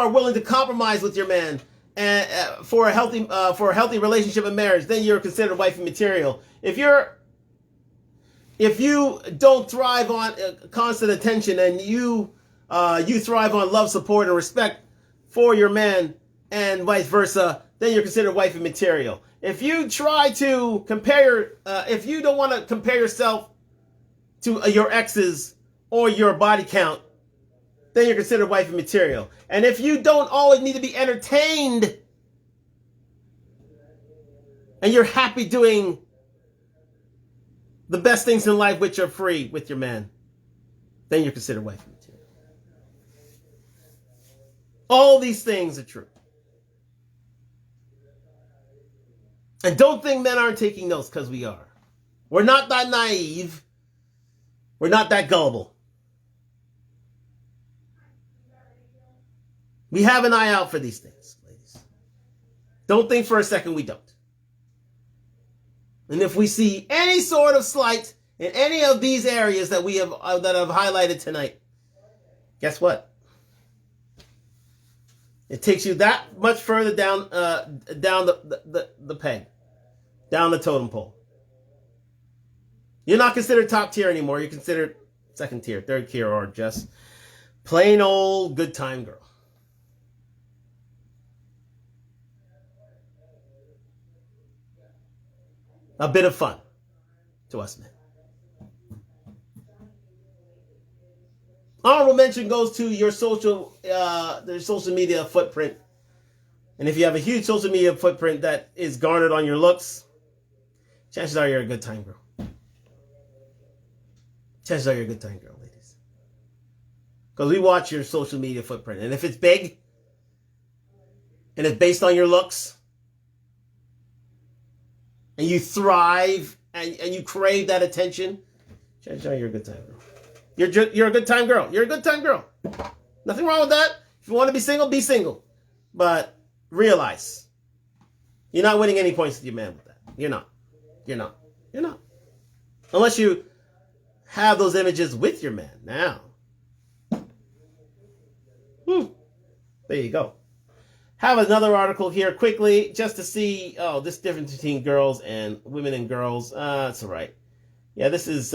willing to compromise with your man and for a healthy relationship and marriage, then you're considered wifey material. If you don't thrive on constant attention and you thrive on love, support, and respect for your man, and vice versa, then you're considered wifey material. If you try to if you don't want to compare yourself to your exes or your body count, then you're considered wifey material. And if you don't always need to be entertained and you're happy doing the best things in life which are free with your man, then you're considered wifey material. All these things are true. And don't think men aren't taking notes, because we are. We're not that naive. We're not that gullible. We have an eye out for these things, ladies. Don't think for a second we don't. And if we see any sort of slight in any of these areas that we have that I've highlighted tonight, guess what? It takes you that much further down the peg, down the totem pole. You're not considered top tier anymore. You're considered second tier, third tier, or just plain old good time girl. A bit of fun to us men. Honorable mention goes to your social media footprint. And if you have a huge social media footprint that is garnered on your looks, chances are you're a good time girl. Chances are you're a good time girl, ladies. Because we watch your social media footprint. And if it's big, and it's based on your looks, and you thrive, and you crave that attention, chances are you're a good time girl. You're a good time girl. You're a good time girl. Nothing wrong with that. If you want to be single, be single. But realize, you're not winning any points with your man with that. You're not. You're not. You're not. Unless you have those images with your man. Now. There you go. Have another article here quickly just to see, this difference between girls and women and girls. That's all right. Yeah, this is...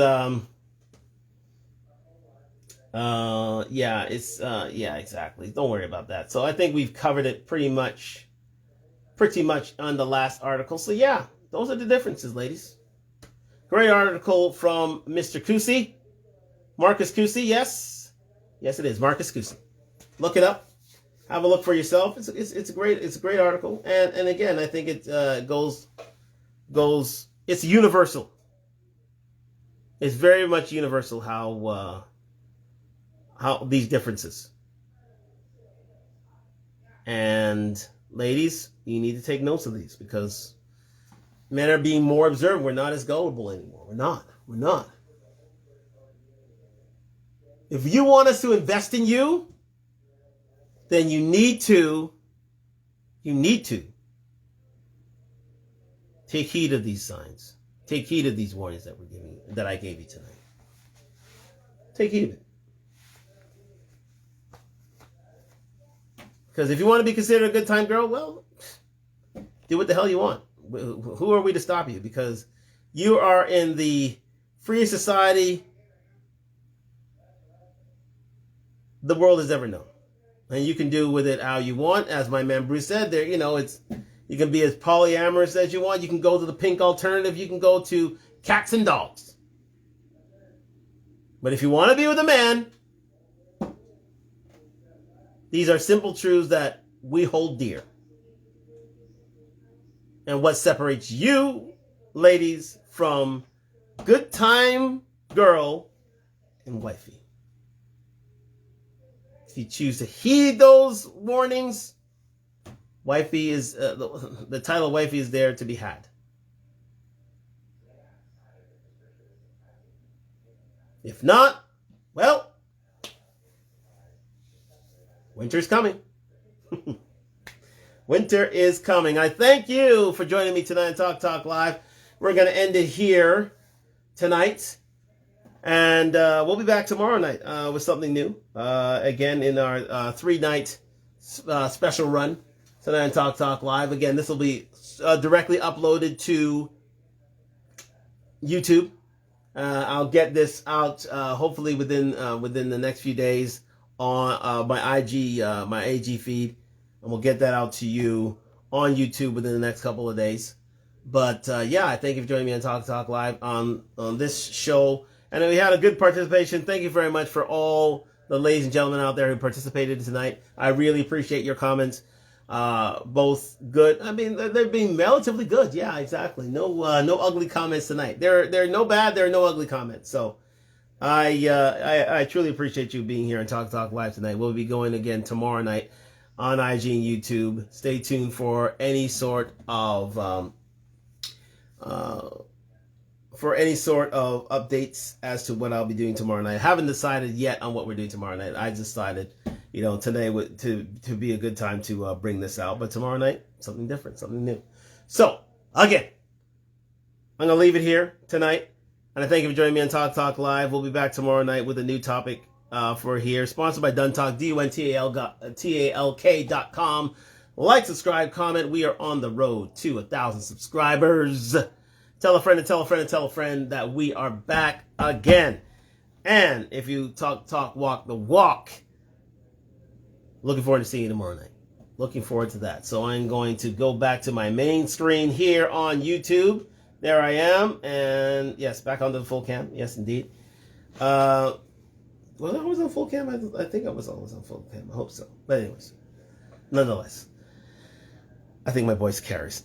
exactly. Don't worry about that. So I think we've covered it pretty much on the last article. So yeah, those are the differences, ladies. Great article from Mr. Kusi. Marcus Kusi, yes. Yes, it is. Marcus Kusi. Look it up. Have a look for yourself. It's a great article. And again, I think it goes it's universal. It's very much universal how these differences. And ladies, you need to take notes of these, because men are being more observant. We're not as gullible anymore. We're not. If you want us to invest in you, then you need to take heed of these signs. Take heed of these warnings that I gave you tonight. Take heed of it. Because if you want to be considered a good time girl, well, do what the hell you want. Who are we to stop you? Because You are in the freest society the world has ever known. And you can do with it how you want. As my man Bruce said, there, you can be as polyamorous as you want. You can go to the pink alternative. You can go to cats and dogs. But if you want to be with a man, these are simple truths that we hold dear. And what separates you, ladies, from good time girl and wifey. If you choose to heed those warnings, wifey is the title wifey is there to be had. If not, well, winter's coming. Winter is coming. I thank you for joining me tonight on Talk Live. We're going to end it here tonight. And we'll be back tomorrow night with something new. Again, in our 3-night special run tonight on Talk Live. Again, this will be directly uploaded to YouTube. I'll get this out hopefully within the next few days on my AG feed, and we'll get that out to you on YouTube within the next couple of days. But yeah, I thank you for joining me on Talk Live on this show. And we had a good participation. Thank you very much for all the ladies and gentlemen out there who participated tonight. I really appreciate your comments. Both good. I mean, they're being relatively good. Yeah, exactly. No ugly comments tonight. There are no bad. There are no ugly comments. So I truly appreciate you being here on Talk Live tonight. We'll be going again tomorrow night on IG and YouTube. Stay tuned for any sort of updates as to what I'll be doing tomorrow night. I haven't decided yet on what we're doing tomorrow night. I decided, today to be a good time to bring this out. But tomorrow night, something different, something new. So, again, I'm going to leave it here tonight. And I thank you for joining me on Talk Live. We'll be back tomorrow night with a new topic for here. Sponsored by Dun Talk, DUNTALK.com. Like, subscribe, comment. We are on the road to 1,000 subscribers. Tell a friend and tell a friend and tell a friend that we are back again. And if you talk, walk the walk, looking forward to seeing you tomorrow night. Looking forward to that. So I'm going to go back to my main screen here on YouTube. There I am. And yes, back onto the full cam. Yes, indeed. Was I always on full cam? I think I was always on full cam. I hope so. But anyways, nonetheless. I think my voice carries.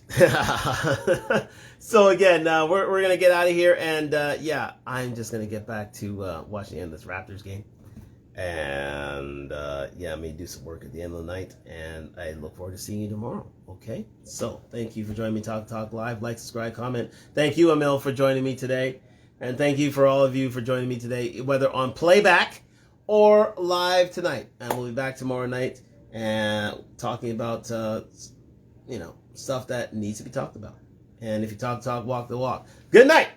So again, we're going to get out of here. And yeah, I'm just going to get back to watching the end of this Raptors game. And yeah, I may do some work at the end of the night. And I look forward to seeing you tomorrow. Okay? So thank you for joining me Talk Live. Like, subscribe, comment. Thank you, Emil, for joining me today. And thank you for all of you for joining me today, whether on playback or live tonight. And we'll be back tomorrow night and talking about stuff that needs to be talked about. And if you talk, walk the walk. Good night.